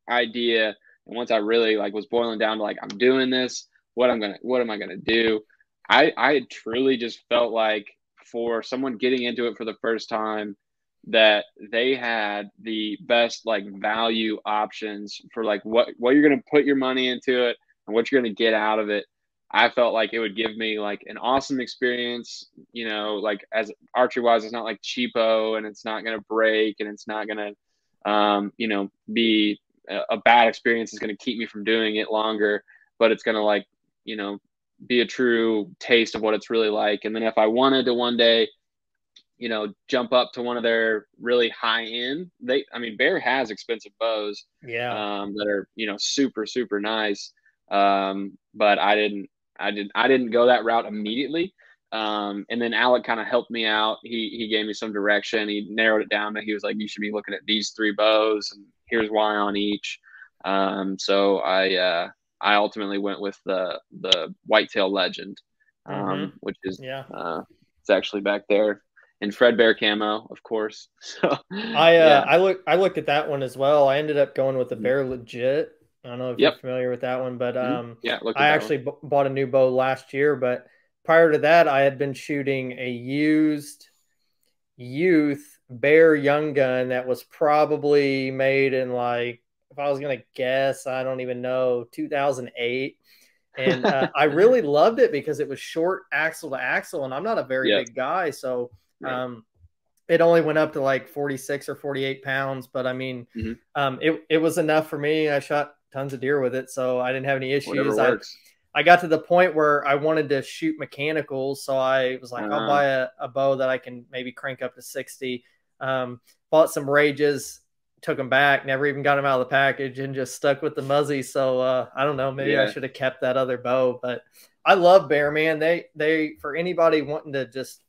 idea. And once I really like was boiling down to like I'm doing this, what am I gonna do? I truly just felt like for someone getting into it for the first time that they had the best like value options for like what you're gonna put your money into it and what you're gonna get out of it. I felt like it would give me like an awesome experience, you know, like as archery wise, it's not like cheapo and it's not going to break and it's not going to, you know, be a bad experience. It's going to keep me from doing it longer, but it's going to like, you know, be a true taste of what it's really like. And then if I wanted to one day, you know, jump up to one of their really high end, I mean, Bear has expensive bows Yeah. that are, you know, super, super nice. But I didn't go that route immediately. And then Alec kind of helped me out. He gave me some direction. He narrowed it down. He was like, you should be looking at these three bows, and here's why on each. So I ultimately went with the Whitetail Legend, Mm-hmm. which is Yeah. it's actually back there in Fred Bear camo, of course. So I yeah, I looked at that one as well. I ended up going with the Bear Legit. I don't know if you're yep, familiar with that one, but yeah, looked I at that one. actually bought a new bow last year. But prior to that, I had been shooting a used youth Bear Young Gun that was probably made in like, if I was gonna guess, I don't even know, 2008. And I really loved it because it was short axle to axle, and I'm not a very Yes, big guy, so right. um, it only went up to like 46 or 48 pounds. But I mean, Mm-hmm. it was enough for me. I shot tons of deer with it, so I didn't have any Whatever issues. works. I got to the point where I wanted to shoot mechanicals, so I was like, I'll Uh, buy a bow that I can maybe crank up to 60. Bought some Rages, took them back, never even got them out of the package, and just stuck with the Muzzy. So I don't know, maybe I yeah, should have kept that other bow. But I love Bear, man. They for anybody wanting to just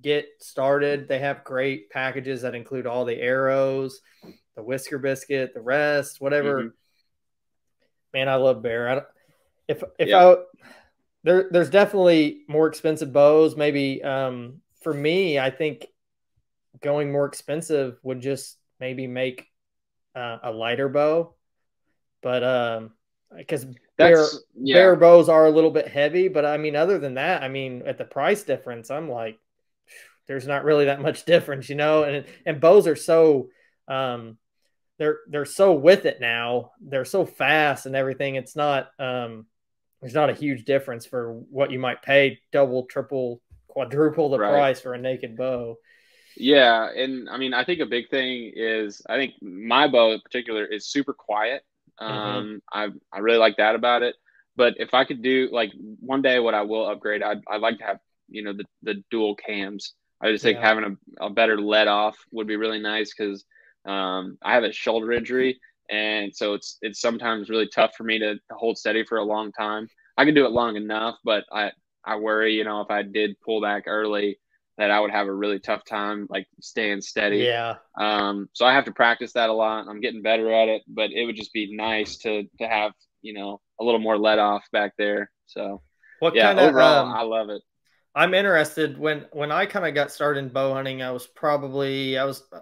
get started, they have great packages that include all the arrows, the whisker biscuit, the rest, mm-hmm. whatever. Man, I love Bear. If Yep, I there's definitely more expensive bows. Maybe for me, I think going more expensive would just maybe make a lighter bow. But because that's bear yeah, bows are a little bit heavy. But I mean, other than that, I mean, at the price difference, I'm like, there's not really that much difference, you know. And bows are so they're so with it now. They're so fast and everything. It's not there's not a huge difference for what you might pay double, triple, quadruple the right. price for a naked bow. Yeah, and I mean, I think a big thing is I think my bow in particular is super quiet. Mm-hmm. I really like that about it. But if I could do like one day, what I will upgrade, I'd like to have you know the dual cams. I just think Yeah. having a better let off would be really nice because I have a shoulder injury, and so it's sometimes really tough for me to hold steady for a long time. I can do it long enough, but I worry, you know, if I did pull back early that I would have a really tough time like staying steady. Yeah. So I have to practice that a lot. I'm getting better at it, but it would just be nice to have you know a little more let off back there. So What yeah, kind of overall I love it. I'm interested when I kind of got started in bow hunting, I was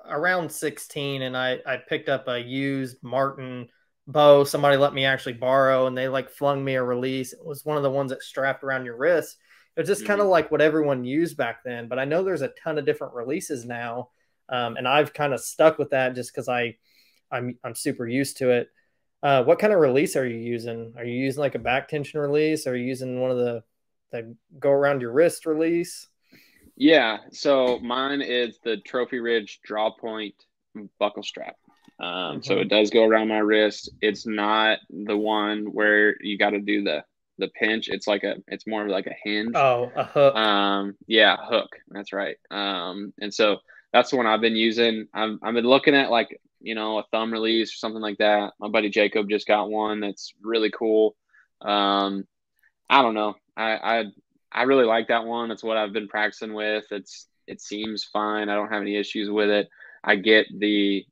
around 16, and I picked up a used Martin bow. Somebody let me actually borrow, and they like flung me a release. It was one of the ones that strapped around your wrist. It was just kind Mm-hmm. of like what everyone used back then, but I know there's a ton of different releases now. And I've kind of stuck with that just because I'm super used to it. What kind of release are you using? Are you using like a back tension release? Are you using one of the go around your wrist release? Yeah, so mine is the Trophy Ridge Draw Point buckle strap. So it does go around my wrist. It's not the one where you got to do the pinch. It's more of like a hinge. Oh, a hook. Yeah, hook. That's right. And so that's the one I've been using. I've been looking at like, a thumb release or something like that. My buddy Jacob just got one that's really cool. I don't know. I really like that one. It's what I've been practicing with. It seems fine. I don't have any issues with it. I get the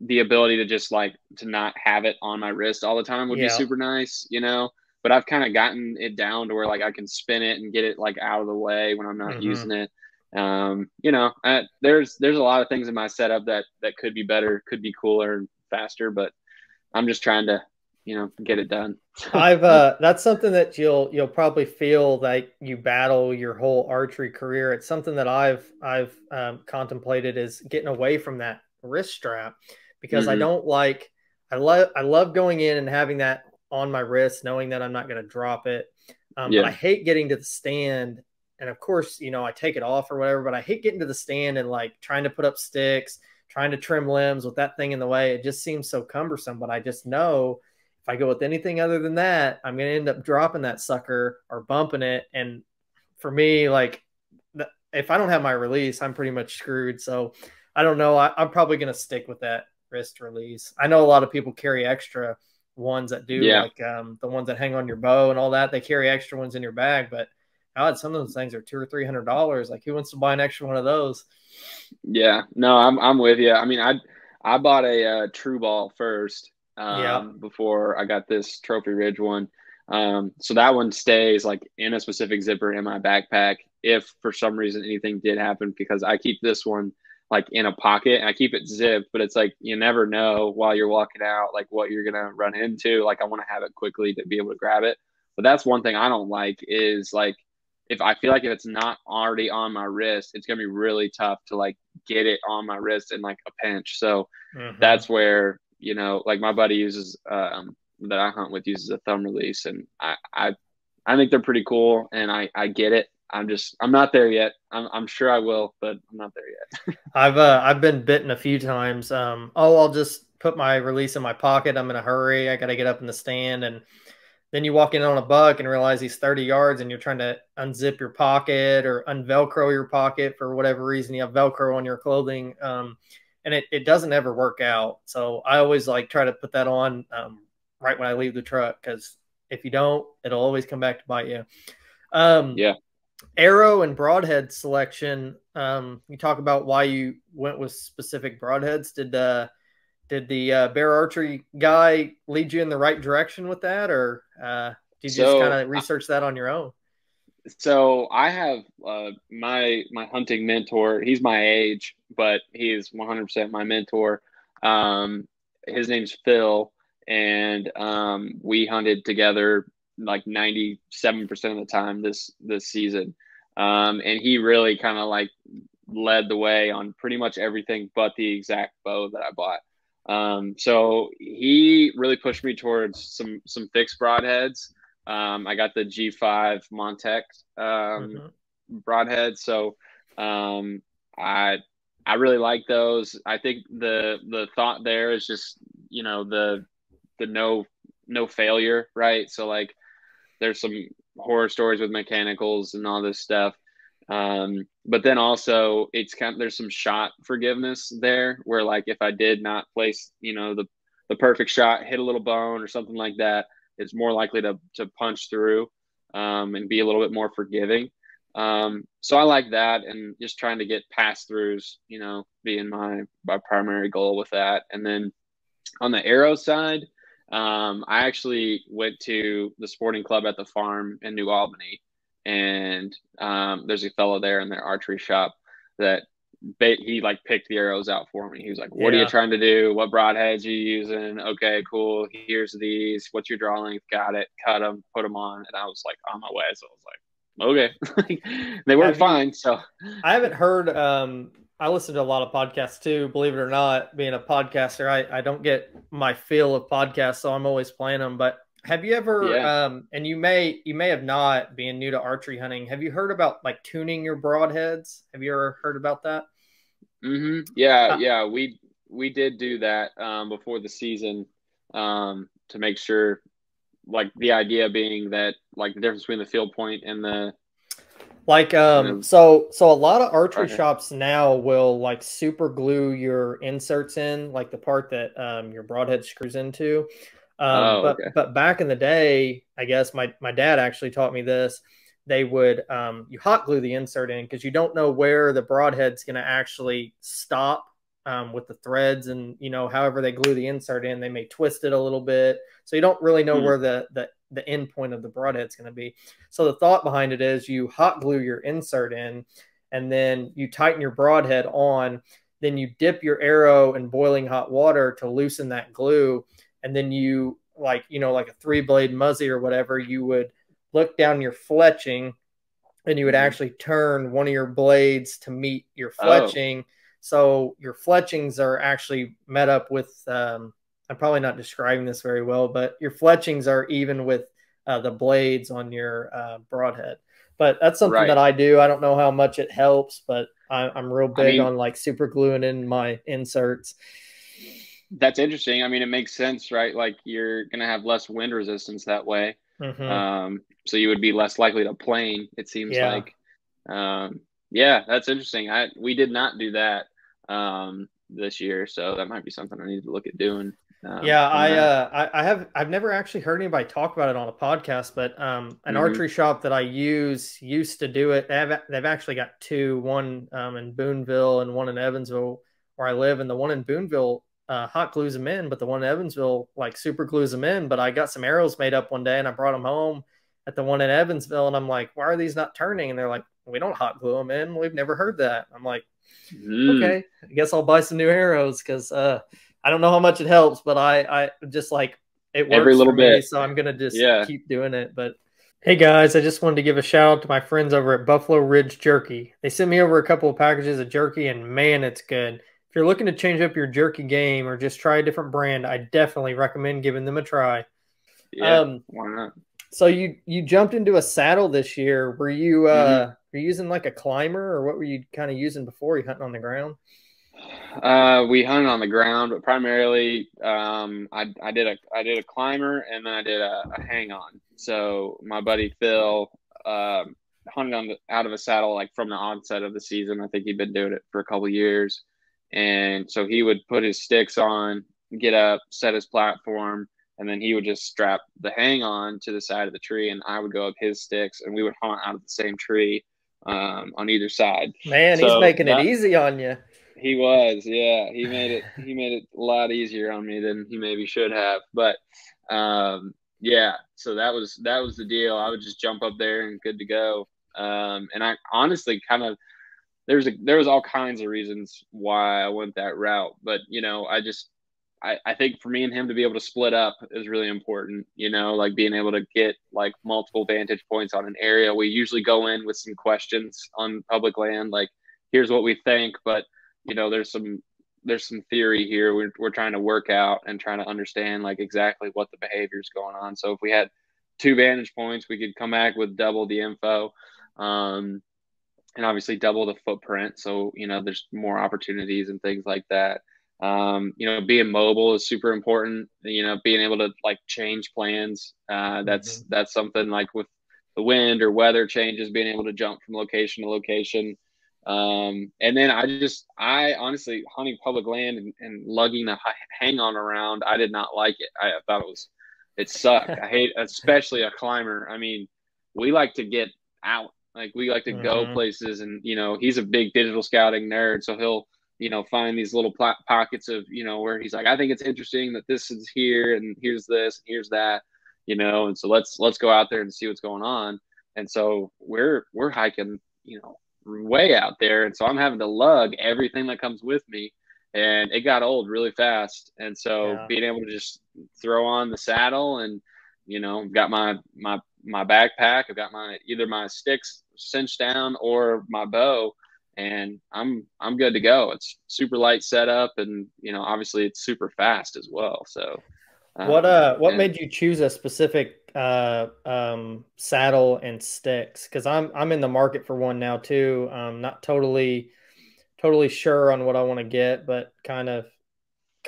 ability to just like to not have it on my wrist all the time would be super nice, but I've kind of gotten it down to where like I can spin it and get it like out of the way when I'm not using it. There's a lot of things in my setup that could be better, could be cooler and faster, but I'm just trying to, get it done. That's something that you'll probably feel like you battle your whole archery career. It's something that I've contemplated is getting away from that wrist strap, because I love going in and having that on my wrist, knowing that I'm not going to drop it. But I hate getting to the stand. And of course, I take it off or whatever, but I hate getting to the stand and like trying to put up sticks, trying to trim limbs with that thing in the way. It just seems so cumbersome, but I just know if I go with anything other than that, I'm going to end up dropping that sucker or bumping it. And for me, like if I don't have my release, I'm pretty much screwed. So I don't know. I'm probably going to stick with that wrist release. I know a lot of people carry extra ones that do like the ones that hang on your bow and all that. They carry extra ones in your bag, but God, some of those things are $200 or $300. Like who wants to buy an extra one of those? Yeah, no, I'm with you. I mean, I bought a True Ball first before I got this Trophy Ridge one. So that one stays like in a specific zipper in my backpack if for some reason anything did happen, because I keep this one like in a pocket and I keep it zipped, but it's like you never know while you're walking out like what you're gonna run into. Like I want to have it quickly to be able to grab it. But that's one thing I don't like is like if I feel like if it's not already on my wrist, it's gonna be really tough to like get it on my wrist in like a pinch. So that's where, like my buddy uses that I hunt with uses a thumb release, and I think they're pretty cool, and I get it. I'm not there yet. I'm sure I will, but I'm not there yet. I've been bitten a few times. I'll just put my release in my pocket. I'm in a hurry. I got to get up in the stand, and then you walk in on a buck and realize he's 30 yards, and you're trying to unzip your pocket or unvelcro your pocket for whatever reason. You have Velcro on your clothing, and it doesn't ever work out. So I always like try to put that on right when I leave the truck, because if you don't, it'll always come back to bite you. Arrow and broadhead selection. You talk about why you went with specific broadheads. Did the bear archery guy lead you in the right direction with that, or did you just kind of research that on your own? So I have my hunting mentor. He's my age, but he is 100% my mentor. His name's Phil, and we hunted together like 97% of the time this season. And he really kind of like led the way on pretty much everything but the exact bow that I bought. So he really pushed me towards some fixed broadheads. I got the G5 Montec broadhead. So I really like those. I think the thought there is just, the no failure, right? So like there's some horror stories with mechanicals and all this stuff. But then also it's there's some shot forgiveness there where like if I did not place, the perfect shot, hit a little bone or something like that, it's more likely to punch through and be a little bit more forgiving. So I like that, and just trying to get pass throughs, being my primary goal with that. And then on the arrow side, I actually went to the sporting club at the farm in New Albany, and there's a fellow there in their archery shop that he like picked the arrows out for me. He was like, what are you trying to do? What broadheads are you using? Okay, cool. Here's these. What's your draw length? Got it. Cut them, put them on. And I was like on my way. So I was like, okay. They work fine. So I haven't heard I listen to a lot of podcasts too, believe it or not. Being a podcaster, I don't get my fill of podcasts, so I'm always playing them. But have you ever, Yeah. and you may have not, being new to archery hunting, have you heard about like tuning your broadheads? Have you ever heard about that? Yeah, Uh, yeah, we did do that before the season to make sure, like the idea being that like the difference between the field point and the Like and the so a lot of archery okay. shops now will like super glue your inserts in, like the part that your broadhead screws into. Oh, But okay. back in the day, I guess my dad actually taught me this. They would you hot glue the insert in because you don't know where the broadhead's going to actually stop with the threads, and however they glue the insert in, they may twist it a little bit, so you don't really know Hmm. where the end point of the broadhead's going to be. So the thought behind it is you hot glue your insert in, and then you tighten your broadhead on. Then you dip your arrow in boiling hot water to loosen that glue, and then you like a 3-blade muzzy or whatever. You would look down your fletching, and you would Hmm. actually turn one of your blades to meet your Oh, fletching. So your fletchings are actually met up with. I'm probably not describing this very well, but your fletchings are even with the blades on your broadhead. But that's something that right. I do. I don't know how much it helps, but I'm real I big mean, on like super gluing in my inserts. that's interesting. I mean, it makes sense, right? Like you're gonna have less wind resistance that way. Mm-hmm. So you would be less likely to plane, it seems Yeah. like. Yeah, that's interesting. We did not do that this year, so that might be something I need to look at doing Yeah, on that. I've never actually heard anybody talk about it on a podcast, but an Hmm. archery shop that I use used to do it. They've actually got two, one in Boonville and one in Evansville where I live, and the one in Boonville hot glues them in, but the one in Evansville like super glues them in. But I got some arrows made up one day and I brought them home at the one in Evansville, and I'm like, why are these not turning? And they're like, we don't hot glue them in. We've never heard that. I'm like, Mm. okay, I guess I'll buy some new arrows because I don't know how much it helps, but I just like it Every works for little me, bit. so I'm gonna just Yeah. keep doing it. But hey guys, I just wanted to give a shout out to my friends over at Buffalo Ridge Jerky. They sent me over a couple of packages of jerky, and man, it's good. If you're looking to change up your jerky game or just try a different brand, I definitely recommend giving them a try. Yeah. Um, Why not? so you jumped into a saddle this year. Hmm. Were you using like a climber, or what were you kind of using before you hunting on the ground? We hunted on the ground, but primarily, I did a climber and then I did a hang on. So my buddy Phil, hunted out of a saddle like from the onset of the season. I think he'd been doing it for a couple years, and so he would put his sticks on, get up, set his platform, and then he would just strap the hang on to the side of the tree, and I would go up his sticks, and we would hunt out of the same tree, on either side. Man, he's So making it that easy on you. he was, yeah. He made it a lot easier on me than he maybe should have. But yeah, so that was the deal. I would just jump up there and good to go. And I honestly kind of there was all kinds of reasons why I went that route. But I think for me and him to be able to split up is really important, like being able to get like multiple vantage points on an area. We usually go in with some questions on public land, like here's what we think, but there's some theory here we're trying to work out and trying to understand like exactly what the behavior is going on. So if we had two vantage points, we could come back with double the info. Um, and obviously double the footprint. So, there's more opportunities and things like that. Being mobile is super important. Being able to like change plans. Mhm. That's something like with the wind or weather changes, being able to jump from location to location. And then I honestly hunting public land and lugging a hang on around. I did not like it. I thought it sucked. I hate, especially a climber. I mean, we like to get out, like we like to go Mhm. places, and he's a big digital scouting nerd, so he'll find these little pockets of where he's like, I think it's interesting that this is here, and here's this, and here's that, and so let's go out there and see what's going on. And so we're hiking, way out there, and so I'm having to lug everything that comes with me, and it got old really fast. And so Yeah. being able to just throw on the saddle and got my backpack. I've got my either my sticks cinched down or my bow, and I'm good to go. It's super light setup, and obviously it's super fast as well. So What and made you choose a specific saddle and sticks? Because I'm in the market for one now too. Not totally sure on what I want to get, but kind of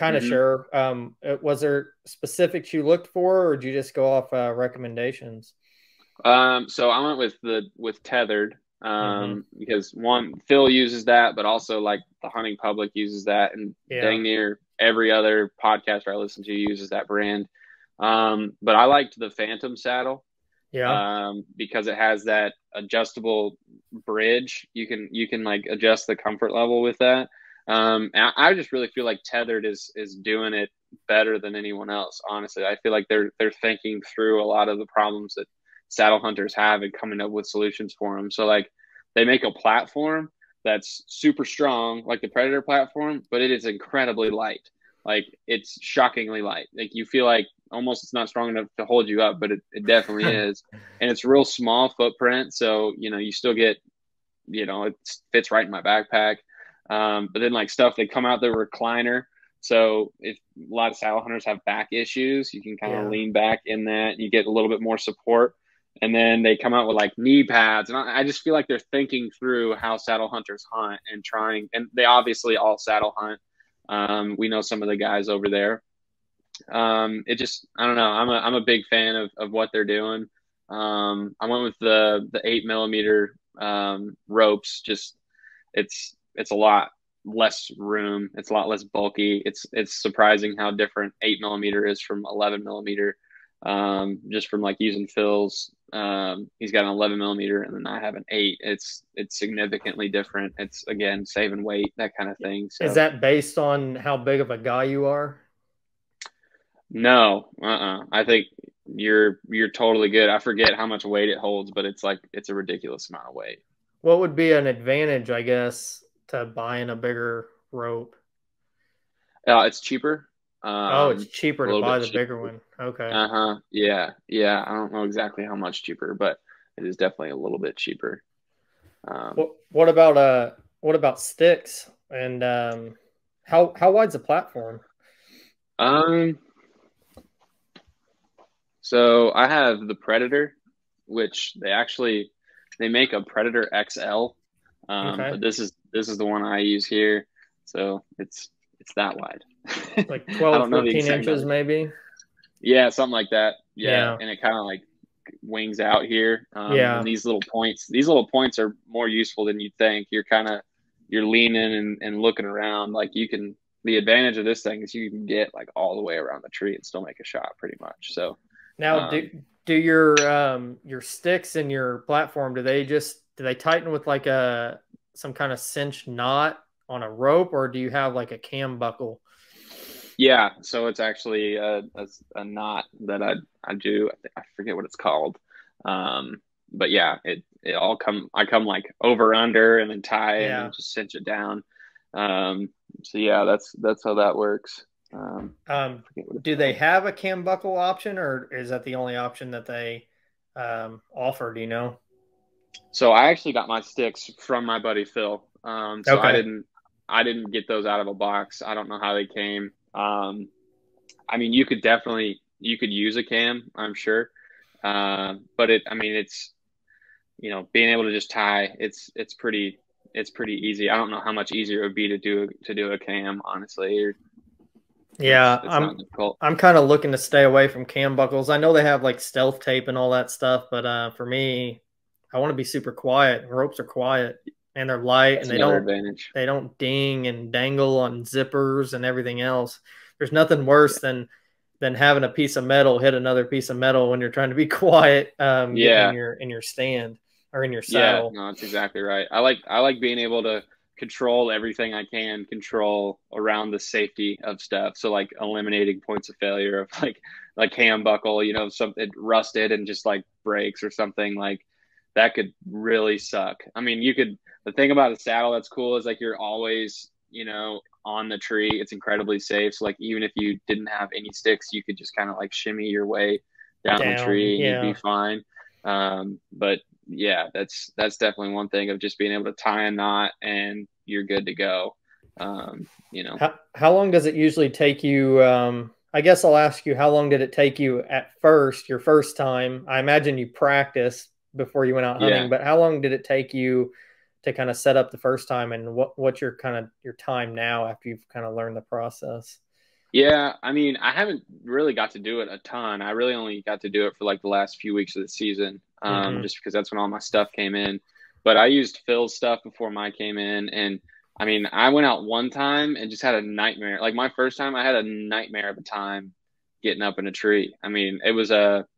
mhm. sure. Was there specifics you looked for, or did you just go off recommendations? So I went with tethered, Hmm. because one, Phil uses that, but also like the hunting public uses that, and Yeah, dang near every other podcaster I listen to uses that brand. But I liked the Phantom saddle, yeah, because it has that adjustable bridge. You can like adjust the comfort level with that. And I just really feel like tethered is doing it better than anyone else. Honestly, I feel like they're thinking through a lot of the problems that saddle hunters have and coming up with solutions for them. So like they make a platform that's super strong, like the Predator platform, but it is incredibly light. Like it's shockingly light. Like you feel like almost it's not strong enough to hold you up, but it definitely is. And it's real small footprint. So, you still get, it fits right in my backpack. But then like stuff, they come out the recliner. So if a lot of saddle hunters have back issues, you can kind of yeah. lean back in that and you get a little bit more support. And then they come out with like knee pads. And I just feel like they're thinking through how saddle hunters hunt and trying, and they obviously all saddle hunt. We know some of the guys over there. It just, I don't know. I'm a big fan of what they're doing. I went with the 8 millimeter ropes. Just it's a lot less room. It's a lot less bulky. It's surprising how different 8 millimeter is from 11 millimeter. Just from like using Phil's. He's got an 11 millimeter, and then I have an 8. It's significantly different. It's again saving weight, that kind of thing. Is So that based on how big of a guy you are? no, I think you're totally good. I forget how much weight it holds, but it's a ridiculous amount of weight. What would be an advantage, I guess, to buying a bigger rope? It's cheaper, Oh, it's cheaper a to little buy bit the bigger cheaper. one. Okay. Uh-huh. Yeah, yeah. I don't know exactly how much cheaper, but it is definitely a little bit cheaper. Um, What about sticks? And how wide's the platform? um, so I have the Predator, which they make a Predator XL, Okay. but this is the one I use here, so it's that wide. Like I 12, don't know the 13 exact inches number. maybe. Yeah, something like that. Yeah, Yeah. and it kind of like wings out here. And Yeah. these little points are more useful than you'd think. You're leaning and looking around. Like the advantage of this thing is you can get like all the way around the tree and still make a shot pretty much. So, Now do um, do your sticks and your platform, do they tighten with like a some kind of cinch knot on a rope, or do you have like a cam buckle? yeah, so it's actually a knot that I do. I forget what it's called. But yeah, it all I come like over under and then tie and then Yeah. just cinch it down. So yeah, that's how that works. I forget what it's Do they called. have a cam buckle option, or is that the only option that they offer? Do you know? So I actually got my sticks from my buddy Phil. So I Okay. didn't get those out of a box. I don't know how they came. I mean, you could use a cam, I'm sure. But I mean, it's being able to just tie. It's pretty easy. I don't know how much easier it would be to do a cam, honestly. Yeah, It's not difficult. I'm kind of looking to stay away from cam buckles. I know they have like stealth tape and all that stuff, but for me, I want to be super quiet. Ropes are quiet and they're light and That's another advantage. they don't ding and dangle on zippers and everything else. There's nothing worse than having a piece of metal hit another piece of metal when you're trying to be quiet, getting in Yeah, your stand or in your yeah, saddle. no, that's exactly right. I like being able to control everything I can control around the safety of stuff. So like eliminating points of failure of like cam buckle, something rusted and just like breaks or something like that could really suck. I mean, the thing about a saddle that's cool is like you're always, on the tree. It's incredibly safe. So like even if you didn't have any sticks, you could just kind of like shimmy your way down the Down. tree and you'd be Yeah. fine. But yeah, that's definitely one thing of just being able to tie a knot and you're good to go. You know. How long does it usually take you? I guess I'll ask you, how long did it take you at first, your first time? I imagine you practiced before you went out hunting, Yeah. but how long did it take you to kind of set up the first time, and what's your kind of your time now after you've kind of learned the process? Yeah, I mean, I haven't really got to do it a ton. I really only got to do it for like the last few weeks of the season, Hmm. just because that's when all my stuff came in. But I used Phil's stuff before mine came in, and I mean, I went out one time and just had a nightmare. Like my first time, I had a nightmare of a time getting up in a tree. I mean, it was it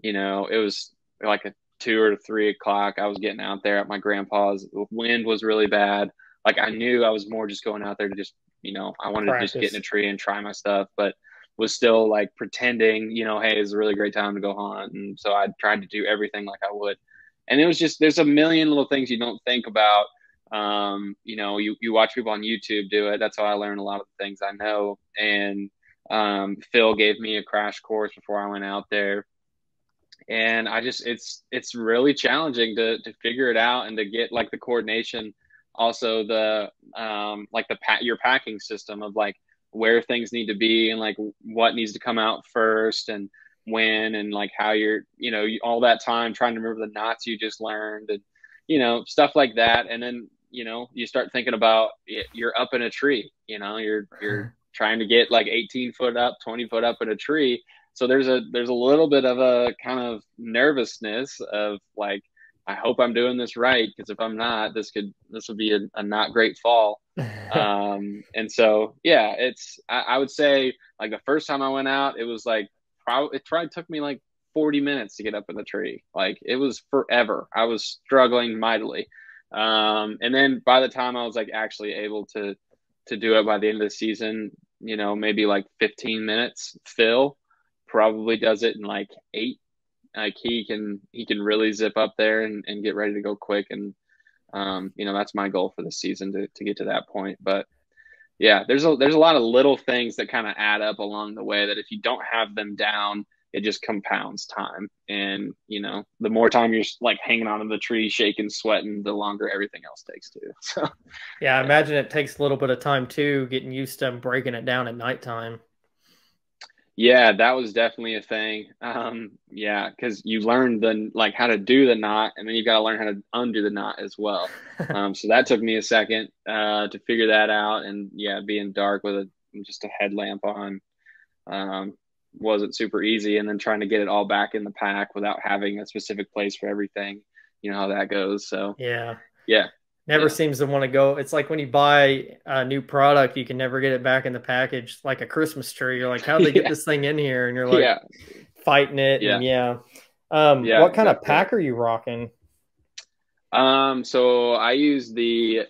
was like a 2 or 3 o'clock. I was getting out there at my grandpa's. The wind was really bad. Like I knew I was more just going out there to just, I wanted to just get in a Practice. tree and try my stuff, but was still like pretending, hey, it's a really great time to go hunt. And so I tried to do everything like I would. And it was just, there's a million little things you don't think about. You watch people on YouTube do it. That's how I learned a lot of the things I know. And Phil gave me a crash course before I went out there, and I just it's really challenging to figure it out and to get like the coordination, also the like your packing system of like where things need to be and like what needs to come out first and when, and like how you're all that time trying to remember the knots you just learned, and stuff like that. And then you start thinking about you're up in a tree, you're trying to get like 18 foot up, 20 foot up in a tree. So there's a little bit of a kind of nervousness of like, I hope I'm doing this right, because if I'm not, this will be a not great fall. And so yeah, I would say like the first time I went out, it was like it probably took me like 40 minutes to get up in the tree. Like it was forever. I was struggling mightily. And then by the time I was like actually able to do it by the end of the season, maybe like 15 minutes. Phil probably does it in like 8. Like he can really zip up there and get ready to go quick. And that's my goal for the season to get to that point. But yeah, there's a lot of little things that kind of add up along the way that if you don't have them down, it just compounds time. And the more time you're like hanging onto the tree, shaking, sweating, the longer everything else takes too. So Yeah, I yeah. imagine it takes a little bit of time too, getting used to breaking it down at nighttime. Yeah, that was definitely a thing. Yeah, because you learn like how to do the knot, and then you've got to learn how to undo the knot as well. So that took me a second to figure that out, and yeah, being dark with just a headlamp on wasn't super easy, and then trying to get it all back in the pack without having a specific place for everything. You know how that goes. So Yeah. yeah, Never yeah, seems to want to go. It's like when you buy a new product, you can never get it back in the package, like a Christmas tree. You're like, how'd they get yeah, this thing in here? And you're like yeah, fighting it. And yeah, yeah. yeah, What kind of exactly. pack are you rocking? So I use the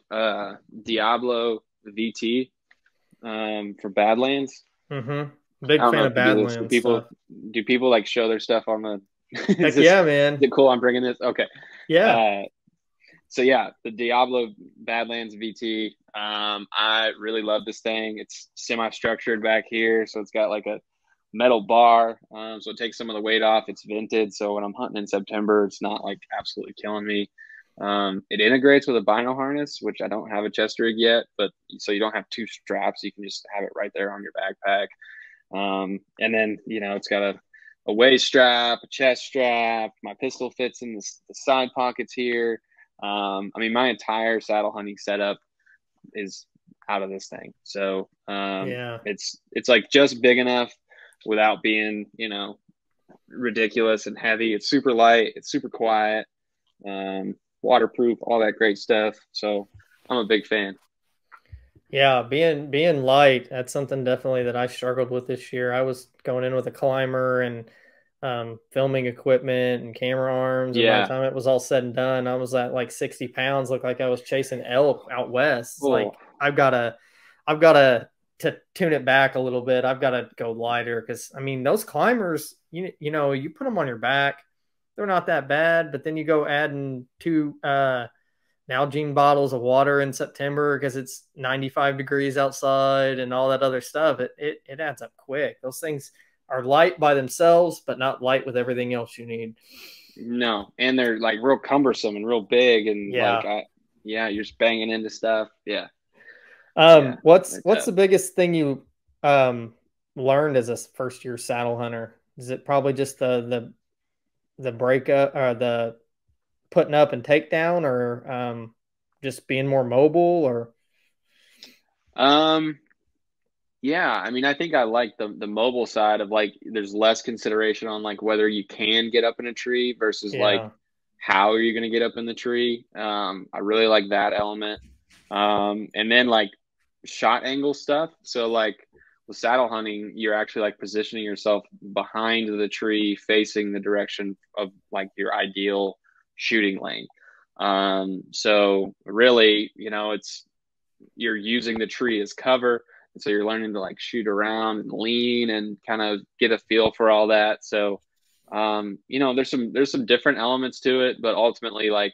Diablo VT for Badlands. Mm-hmm. I Big don't fan know of if you do this. Badlands stuff. Do people like show their stuff on the Heck yeah, is man. it cool I'm bringing this? Okay. Yeah. Uh so yeah, the Diablo Badlands VT. I really love this thing. It's semi-structured back here, so it's got like a metal bar, so it takes some of the weight off. It's vented, so when I'm hunting in September, it's not like absolutely killing me. It integrates with a bino harness, which I don't have a chest rig yet, but so you don't have two straps, you can just have it right there on your backpack. And then it's got a waist strap, a chest strap. My pistol fits in the side pockets here. I mean, my entire saddle hunting setup is out of this thing. So Yeah. it's like just big enough without being, ridiculous and heavy. It's super light. It's super quiet. Waterproof, all that great stuff. So I'm a big fan. Yeah, being light, that's something definitely that I struggled with this year. I was going in with a climber and filming equipment and camera arms, and by the Yeah. time it was all said and done, I was at like 60 pounds. Looked like I was chasing elk out west. It's Oh, like I've got to to tune it back a little bit. I've got to go lighter because I mean those climbers, you put them on your back, they're not that bad, but then you go adding two Nalgene bottles of water in September because it's 95 degrees outside and all that other stuff, it adds up quick. Those things are light by themselves, but not light with everything else you need. No, and they're like real cumbersome and real big, and like Yeah. yeah, you're just banging into stuff. Yeah, yeah, What's tough. the biggest thing you um learned as a first year saddle hunter? Is it probably just the breakup or the putting up and takedown, or just being more mobile, or Um, yeah, I mean, I think I like the mobile side of like there's less consideration on like whether you can get up in a tree versus like yeah. how are you going to get up in the tree. I really like that element. And then like shot angle stuff. So like with saddle hunting, you're actually like positioning yourself behind the tree, facing the direction of like your ideal shooting lane. So really, it's you're using the tree as cover. And so you're learning to like shoot around and lean and kind of get a feel for all that. So, there's some different elements to it, but ultimately, like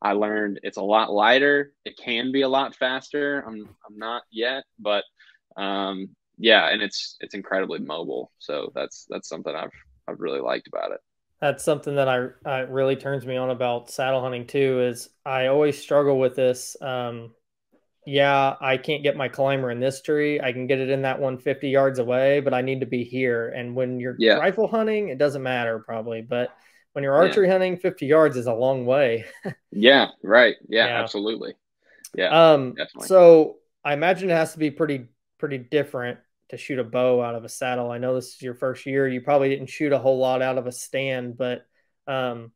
I learned it's a lot lighter. It can be a lot faster. I'm not yet, but yeah, and it's incredibly mobile. So that's something I've really liked about it. That's something that I really turns me on about saddle hunting too. Is I always struggle with this. Yeah, I can't get my climber in this tree. I can get it in that one 50 yards away, but I need to be here. And when you're Yeah, rifle hunting, it doesn't matter probably. But when you're yeah, archery hunting, 50 yards is a long way. yeah. Right. Yeah, Yeah. absolutely. Yeah, definitely. So I imagine it has to be pretty different to shoot a bow out of a saddle. I know this is your first year. You probably didn't shoot a whole lot out of a stand, but um,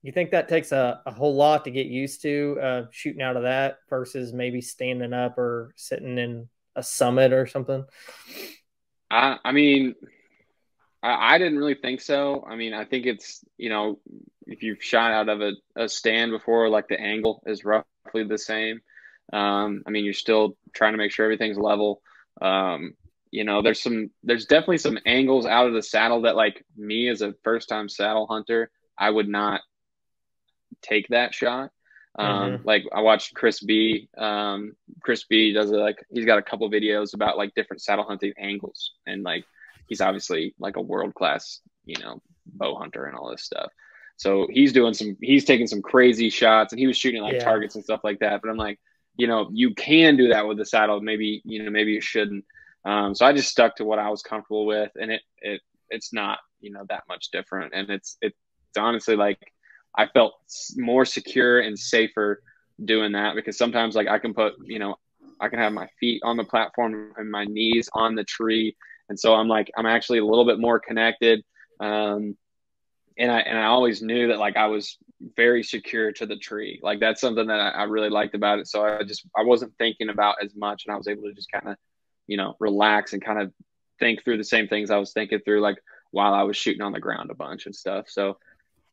you think that takes a whole lot to get used to shooting out of that versus maybe standing up or sitting in a summit or something? I mean, I didn't really think so. I mean, I think it's, if you've shot out of a stand before, like the angle is roughly the same. I mean, you're still trying to make sure everything's level. There's definitely some angles out of the saddle that like me as a first time saddle hunter, I would not take that shot. Mm-hmm. Like I watched Chris B. Chris B does he's got a couple videos about like different saddle hunting angles, and like he's obviously like a world class, bow hunter and all this stuff. So he's taking some crazy shots, and he was shooting like Yeah. targets and stuff like that. But I'm like, you can do that with the saddle. Maybe you shouldn't. So I just stuck to what I was comfortable with, and it's not that much different, and it's honestly like I felt more secure and safer doing that because sometimes like I can have my feet on the platform and my knees on the tree. And so I'm actually a little bit more connected. And I always knew that like I was very secure to the tree. Like that's something that I really liked about it. So I wasn't thinking about as much, and I was able to just kind of, relax and kind of think through the same things I was thinking through, like while I was shooting on the ground a bunch and stuff. So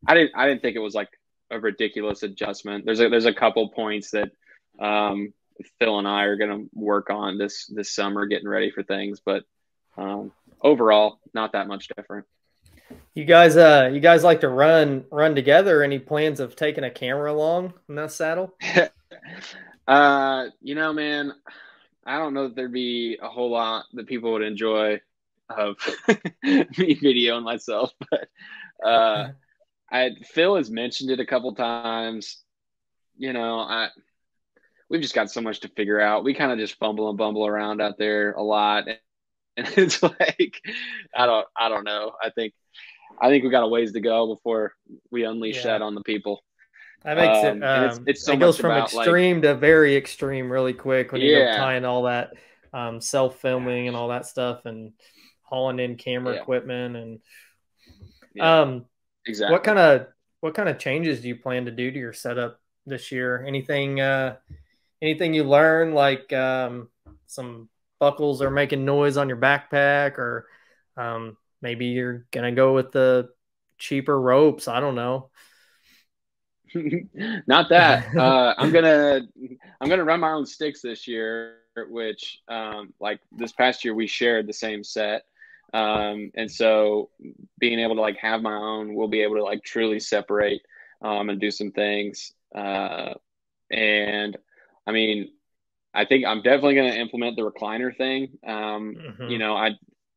I didn't think it was like a ridiculous adjustment. There's a couple points that Phil and I are going to work on this summer, getting ready for things, but overall, not that much different. You guys like to run together? Any plans of taking a camera along in that saddle? Man, I don't know that there'd be a whole lot that people would enjoy of me videoing myself, but Phil has mentioned it a couple times. We've just got so much to figure out. We kind of just fumble and bumble around out there a lot, and it's like I don't know. I think we got a ways to go before we unleash Yeah. that on the people. That makes it. And it's so It goes much from about like extreme to very extreme really quick when you go yeah, tying all that self filming and gosh, all that stuff and hauling in camera yeah, equipment and yeah, um, what exactly. kind of what kind of changes do you plan to do to your setup this year? Anything you learn like some buckles are making noise on your backpack, or maybe you're gonna go with the cheaper ropes. I don't know. Not that. I'm gonna run my own sticks this year, which like this past year we shared the same set. And so being able to like have my own, we'll be able to like truly separate and do some things. And I mean, I think I'm definitely going to implement the recliner thing. Hmm.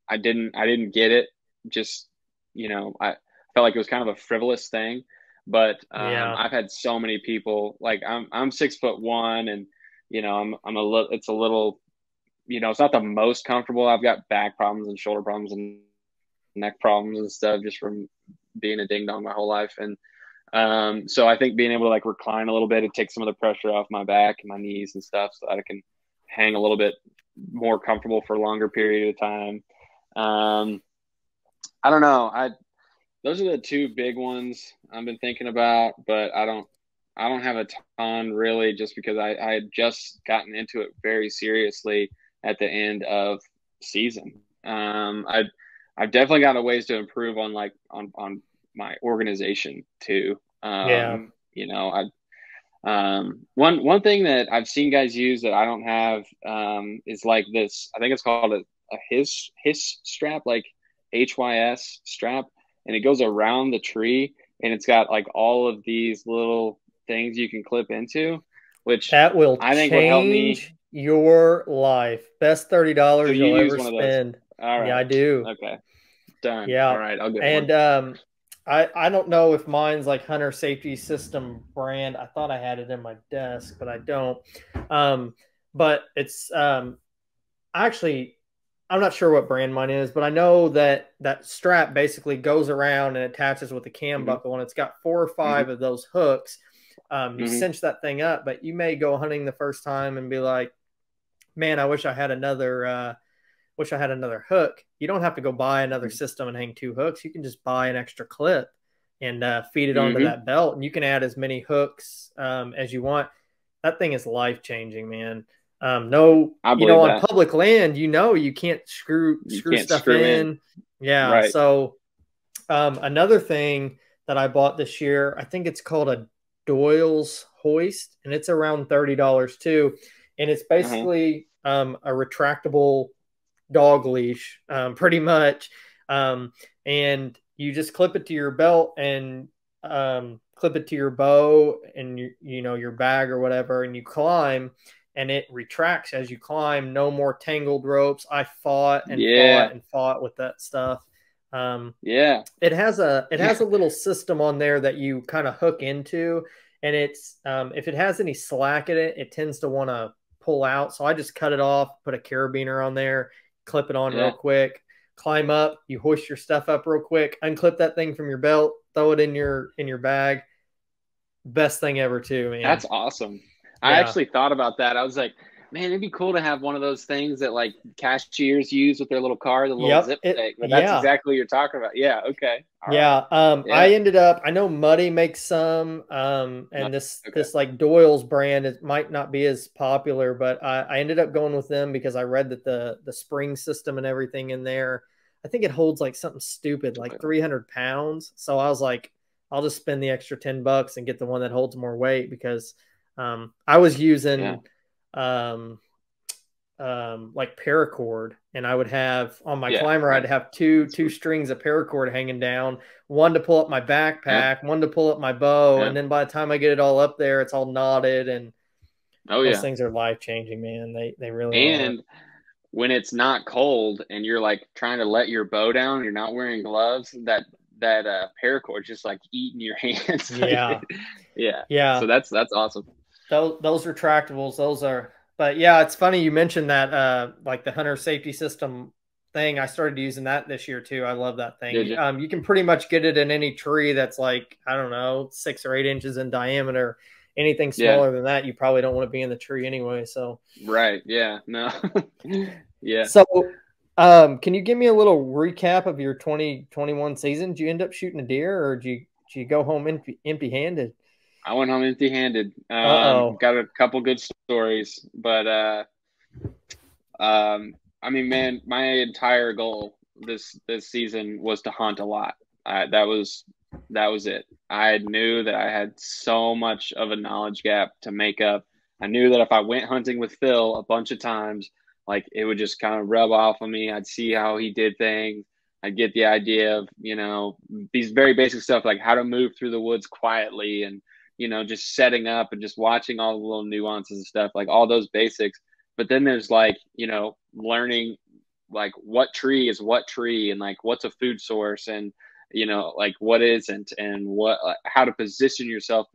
I didn't get it. Just I felt like it was kind of a frivolous thing. But Yeah. I've had so many people, like I'm 6'1", and I'm a little, it's a little, it's not the most comfortable. I've got back problems and shoulder problems and neck problems and stuff just from being a ding dong my whole life. And so I think being able to like recline a little bit, it takes some of the pressure off my back and my knees and stuff, so that I can hang a little bit more comfortable for a longer period of time. I don't know. Those are the two big ones I've been thinking about, but I don't have a ton really, just because I had just gotten into it very seriously at the end of season. I've definitely got a ways to improve on like on my organization too. Yeah. One thing that I've seen guys use that I don't have is like this. I think it's called a his strap, like HYS strap, and it goes around the tree, and it's got like all of these little things you can clip into, which That will I think would help me. change your life. Best So $30 you you'll use ever one of those? spend. All Yeah, I right. do. Okay. Done. Yeah. All right. I'll get one. And I don't know if mine's like Hunter Safety System brand. I thought I had it in my desk, but I don't. But it's actually, I'm not sure what brand mine is, but I know that that strap basically goes around and attaches with a cam buckle, and it's got 4 or 5 of those hooks. You cinch that thing up, but you may go hunting the first time and be like, man, I wish I had another hook. You don't have to go buy another system and hang 2 hooks. You can just buy an extra clip and feed it onto that belt, and you can add as many hooks as you want. That thing is life changing, man. No, I believe on that. public land, you can't screw stuff in. Yeah. Right. So another thing that I bought this year, I think it's called a Doyle's hoist, and it's around $30 too. And it's basically a retractable dog leash, pretty much. And you just clip it to your belt and clip it to your bow and your bag or whatever, and you climb, and it retracts as you climb. No more tangled ropes. I fought and fought with that stuff. It has a little system on there that you kind of hook into, and it's if it has any slack in it, it tends to want to pull out. So I just cut it off, put a carabiner on there, clip it on real quick, climb up, you hoist your stuff up real quick, unclip that thing from your belt, throw it in your bag. Best thing ever too, man. That's awesome. I actually thought about that. I was like, man, it'd be cool to have one of those things that like cashiers use with their little car, the little zip thing. But that's exactly what you're talking about. Yeah. Okay. All right. I ended up, I know Muddy makes some, and this like Doyle's brand, it might not be as popular, but I ended up going with them because I read that the spring system and everything in there, I think it holds like something stupid, like 300 pounds. So I was like, I'll just spend the extra $10 and get the one that holds more weight, because I was using like paracord, and I would have on my climber, I'd have two strings of paracord hanging down, one to pull up my backpack, one to pull up my bow, and then by the time I get it all up there, it's all knotted, and those things are life changing, man. They really are. When it's not cold and you're like trying to let your bow down, you're not wearing gloves, that paracord just like eating your hands. Yeah. So that's awesome. Those retractables, those are. But yeah, it's funny you mentioned that, like the Hunter Safety System thing. I started using that this year too. I love that thing. You can pretty much get it in any tree that's like, I don't know, 6 or 8 inches in diameter. Anything smaller than that, you probably don't want to be in the tree anyway. So right, yeah, no, yeah. So, can you give me a little recap of your 2021 season? Did you end up shooting a deer, or did you go home empty-handed? I went home empty-handed. Got a couple good stories, but I mean, man, my entire goal this season was to hunt a lot. That was it. I knew that I had so much of a knowledge gap to make up. I knew that if I went hunting with Phil a bunch of times, like it would just kind of rub off on me. I'd see how he did things. I'd get the idea of, these very basic stuff, like how to move through the woods quietly, and just setting up and just watching all the little nuances and stuff, like all those basics. But then there's like, learning like what tree is what tree, and like what's a food source, and like what isn't, and what how to position yourself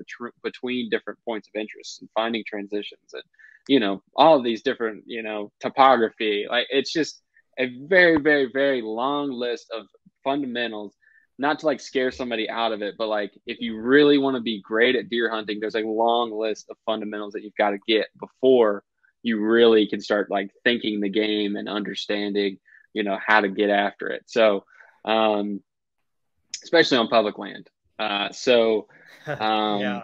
between different points of interest, and finding transitions, and all of these different topography. Like, it's just a very, very, very long list of fundamentals, not to like scare somebody out of it, but like if you really want to be great at deer hunting, there's a long list of fundamentals that you've got to get before you really can start like thinking the game and understanding how to get after it. So especially on public land. Yeah.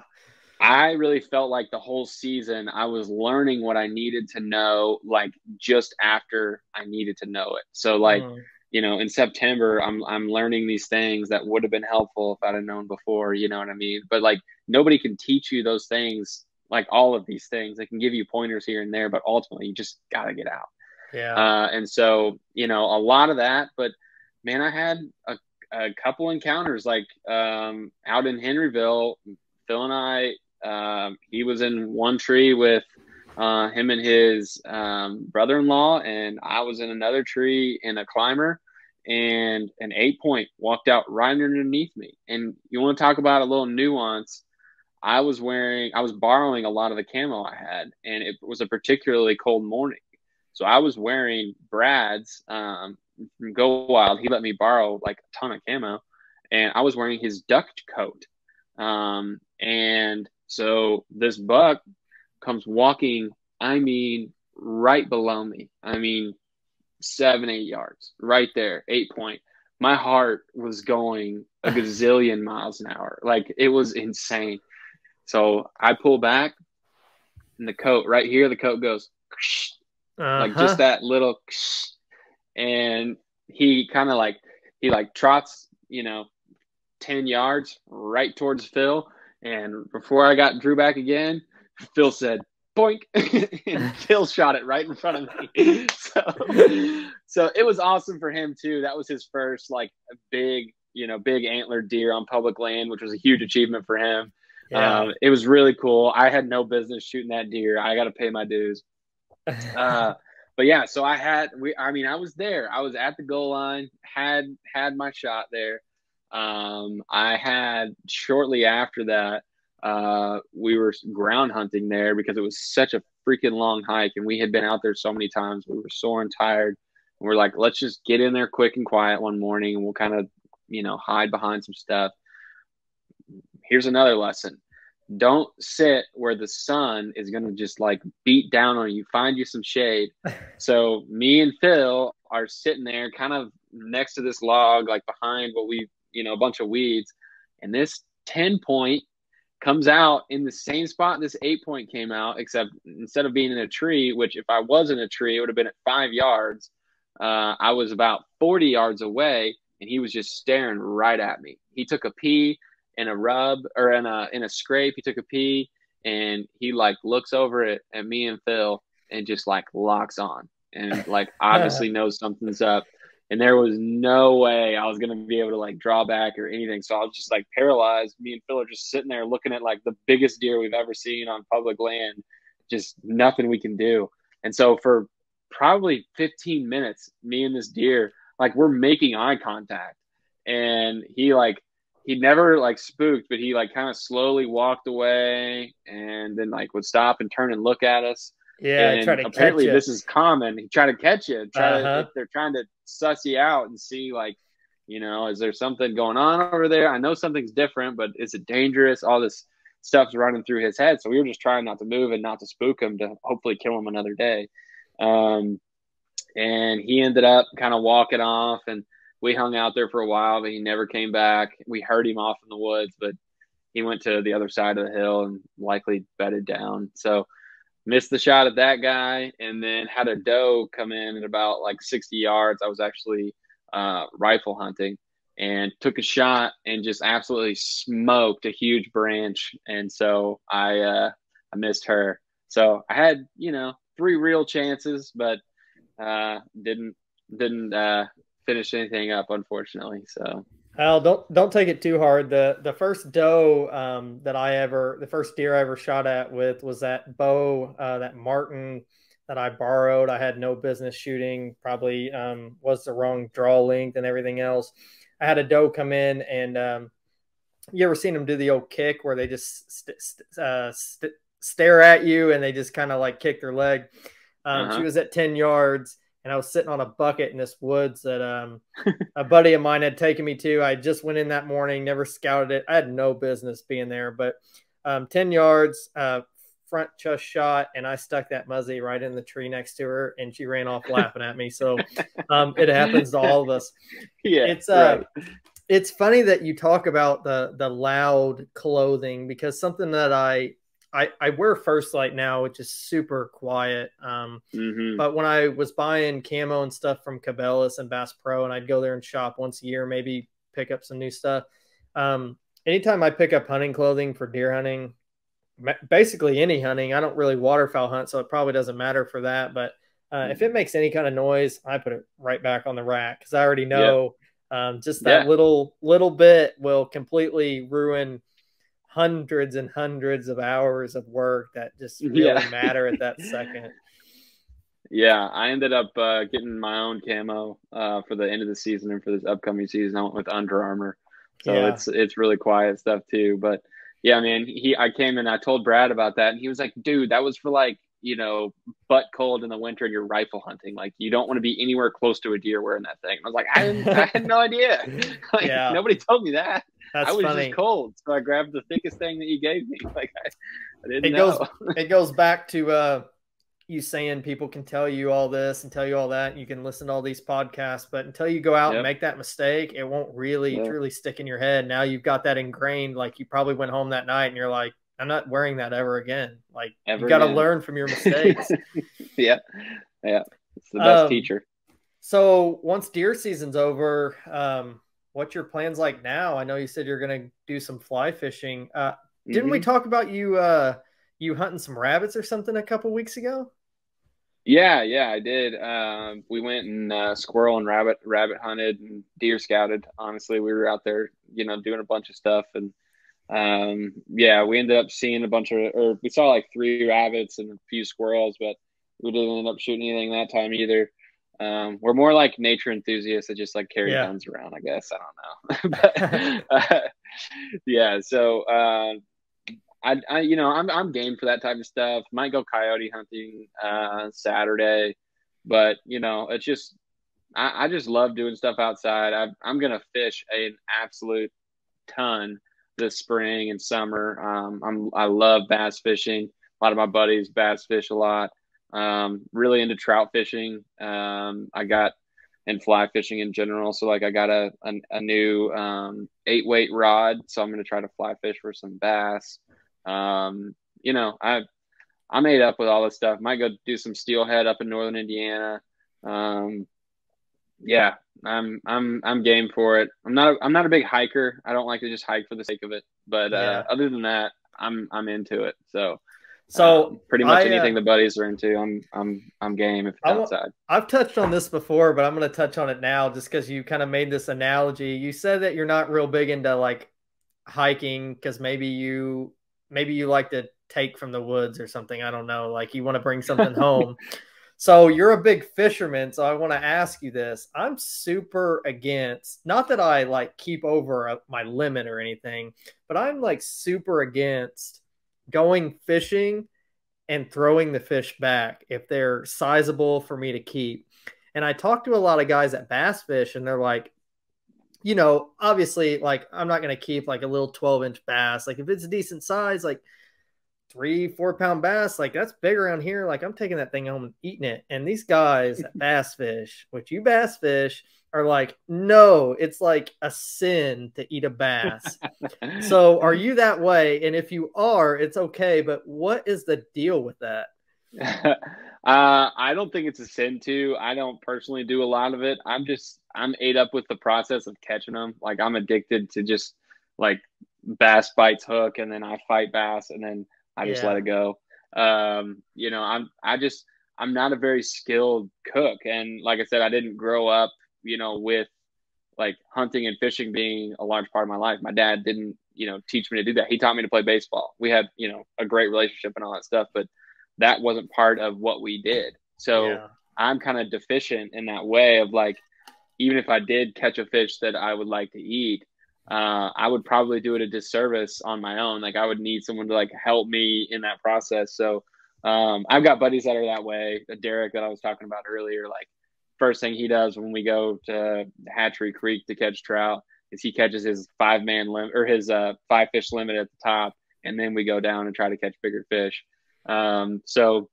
I really felt like the whole season I was learning what I needed to know, like just after I needed to know it. So like, in September, I'm learning these things that would have been helpful if I'd have known before, you know what I mean? But like, nobody can teach you those things, like all of these things. They can give you pointers here and there, but ultimately you just got to get out. Yeah. And so, a lot of that, but man, I had a couple encounters, like out in Henryville. Phil and I, he was in one tree with him and his brother-in-law, and I was in another tree in a climber, and an 8-point walked out right underneath me. And you want to talk about a little nuance? I was borrowing a lot of the camo I had, and it was a particularly cold morning. So I was wearing Brad's from GoWild. He let me borrow like a ton of camo, and I was wearing his duck coat. And so this buck comes walking, right below me. 7-8 yards right there, 8-point. My heart was going a gazillion miles an hour. Like, it was insane. So I pull back, and the coat right here, the coat goes like just that little, and he kind of like, trots, 10 yards right towards Phil. And before I drew back again, Phil said, boink, and Phil shot it right in front of me. So it was awesome for him too. That was his first like big antlered deer on public land, which was a huge achievement for him. Yeah. It was really cool. I had no business shooting that deer. I got to pay my dues. But yeah, so I was there. I was at the goal line, had my shot there. I had shortly after that, we were ground hunting there because it was such a freaking long hike, and we had been out there so many times. We were sore and tired, and we're like, let's just get in there quick and quiet one morning, and we'll kind of, hide behind some stuff. Here's another lesson. Don't sit where the sun is going to just like beat down on you. Find you some shade. So me and Phil are sitting there kind of next to this log, like behind what we, a bunch of weeds. And this 10-point comes out in the same spot this 8-point came out, except instead of being in a tree, which if I was in a tree, it would have been at 5 yards. I was about 40 yards away, and he was just staring right at me. He took a pee in a rub, or in a scrape. He took a pee, and he like looks over at me and Phil and just like locks on, and like obviously knows something's up. And there was no way I was going to be able to like draw back or anything. So I was just like paralyzed. Me and Phil are just sitting there looking at like the biggest deer we've ever seen on public land, just nothing we can do. And so for probably 15 minutes, me and this deer, like, we're making eye contact, and he never like spooked, but he like kind of slowly walked away, and then like would stop and turn and look at us. Yeah, And try to apparently catch you. this is common. He tried to catch you. If they're trying to suss you out and see like, is there something going on over there? I know something's different, but is it dangerous? All this stuff's running through his head. So we were just trying not to move and not to spook him, to hopefully kill him another day. And he ended up kind of walking off, and we hung out there for a while, but he never came back. We heard him off in the woods, but he went to the other side of the hill and likely bedded down. So missed the shot at that guy, and then had a doe come in at about like 60 yards. I was actually rifle hunting, and took a shot and just absolutely smoked a huge branch. And so I missed her. So I had, 3 real chances, but didn't finish anything up, unfortunately. So Well, don't take it too hard. The first doe the first deer I ever shot at with was that bow, that Martin that I borrowed. I had no business shooting. Probably was the wrong draw length and everything else. I had a doe come in, and you ever seen them do the old kick where they just stare at you and they just kind of like kick their leg? She was at 10 yards, and I was sitting on a bucket in this woods that a buddy of mine had taken me to. I just went in that morning, never scouted it. I had no business being there, but 10 yards, front chest shot, and I stuck that muzzy right in the tree next to her, and she ran off laughing at me. So it happens to all of us. Yeah, it's funny that you talk about the loud clothing, because something that I wear First Light now, which is super quiet. But when I was buying camo and stuff from Cabela's and Bass Pro, and I'd go there and shop once a year, maybe pick up some new stuff. Anytime I pick up hunting clothing for deer hunting, basically any hunting, I don't really waterfowl hunt, so it probably doesn't matter for that. But if it makes any kind of noise, I put it right back on the rack, because I already know just that little bit will completely ruin hundreds and hundreds of hours of work that just really matter at that second. Yeah, I ended up getting my own camo for the end of the season, and for this upcoming season, I went with Under Armour. So it's really quiet stuff too. But yeah, man, I came and I told Brad about that, and he was like, "Dude, that was for like, you know, butt cold in the winter and you're rifle hunting. Like, you don't want to be anywhere close to a deer wearing that thing." I was like, I had no idea. Like, nobody told me that. That's I was funny. Just cold, so I grabbed the thickest thing that you gave me. Like, I didn't know. It goes back to you saying people can tell you all this and tell you all that, and you can listen to all these podcasts, but until you go out and make that mistake, it won't really truly stick in your head. Now you've got that ingrained. Like, you probably went home that night and you're like, I'm not wearing that ever again. Like, you got to learn from your mistakes. Yeah. It's the best teacher. So once deer season's over, what's your plans like now? I know you said you're going to do some fly fishing. Didn't we talk about you hunting some rabbits or something a couple weeks ago? Yeah, I did. We went and squirrel and rabbit hunted and deer scouted. Honestly, we were out there, you know, doing a bunch of stuff, and we ended up seeing we saw like 3 rabbits and a few squirrels, but we didn't end up shooting anything that time either. We're more like nature enthusiasts that just like carry guns around, I guess. I don't know. So I'm game for that type of stuff. Might go coyote hunting Saturday, but you know, it's just I just love doing stuff outside. I'm gonna fish an absolute ton this spring and summer. I love bass fishing. A lot of my buddies bass fish a lot. Really into trout fishing. And fly fishing in general. So like I got a new 8-weight rod, so I'm gonna try to fly fish for some bass. You know, I'm ate up with all this stuff. Might go do some steelhead up in northern Indiana. I'm game for it. I'm not a big hiker. I don't like to just hike for the sake of it. But other than that, I'm into it. So pretty much anything the buddies are into, I'm game if it's outside. I've touched on this before, but I'm going to touch on it now just because you kind of made this analogy. You said that you're not real big into like hiking because maybe you like to take from the woods or something. I don't know. Like, you want to bring something home. So you're a big fisherman. So I want to ask you this. I'm super against, not that I like keep over my limit or anything, but I'm like super against going fishing and throwing the fish back if they're sizable for me to keep. And I talk to a lot of guys that bass fish, and they're like, you know, obviously, like, I'm not going to keep like a little 12-inch bass. Like, if it's a decent size, like 3-4 pound bass, like that's big around here. Like, I'm taking that thing home and eating it. And these guys that bass fish, which you bass fish, are like, no, it's like a sin to eat a bass. So are you that way? And if you are, it's okay. But what is the deal with that? I don't think it's a sin to. I don't personally do a lot of it. I'm ate up with the process of catching them. Like, I'm addicted to just like bass bites hook, and then I fight bass, and then I just let it go. You know, I'm not a very skilled cook. And like I said, I didn't grow up, you know, with like hunting and fishing being a large part of my life. My dad didn't, you know, teach me to do that. He taught me to play baseball. We had, you know, a great relationship and all that stuff, but that wasn't part of what we did. So I'm kind of deficient in that way of like, even if I did catch a fish that I would like to eat, I would probably do it a disservice on my own. Like I would need someone to like help me in that process. So I've got buddies that are that way. Derek that I was talking about earlier, like first thing he does when we go to Hatchery Creek to catch trout is he catches his 5-man limit or his 5-fish limit at the top, and then we go down and try to catch bigger fish. So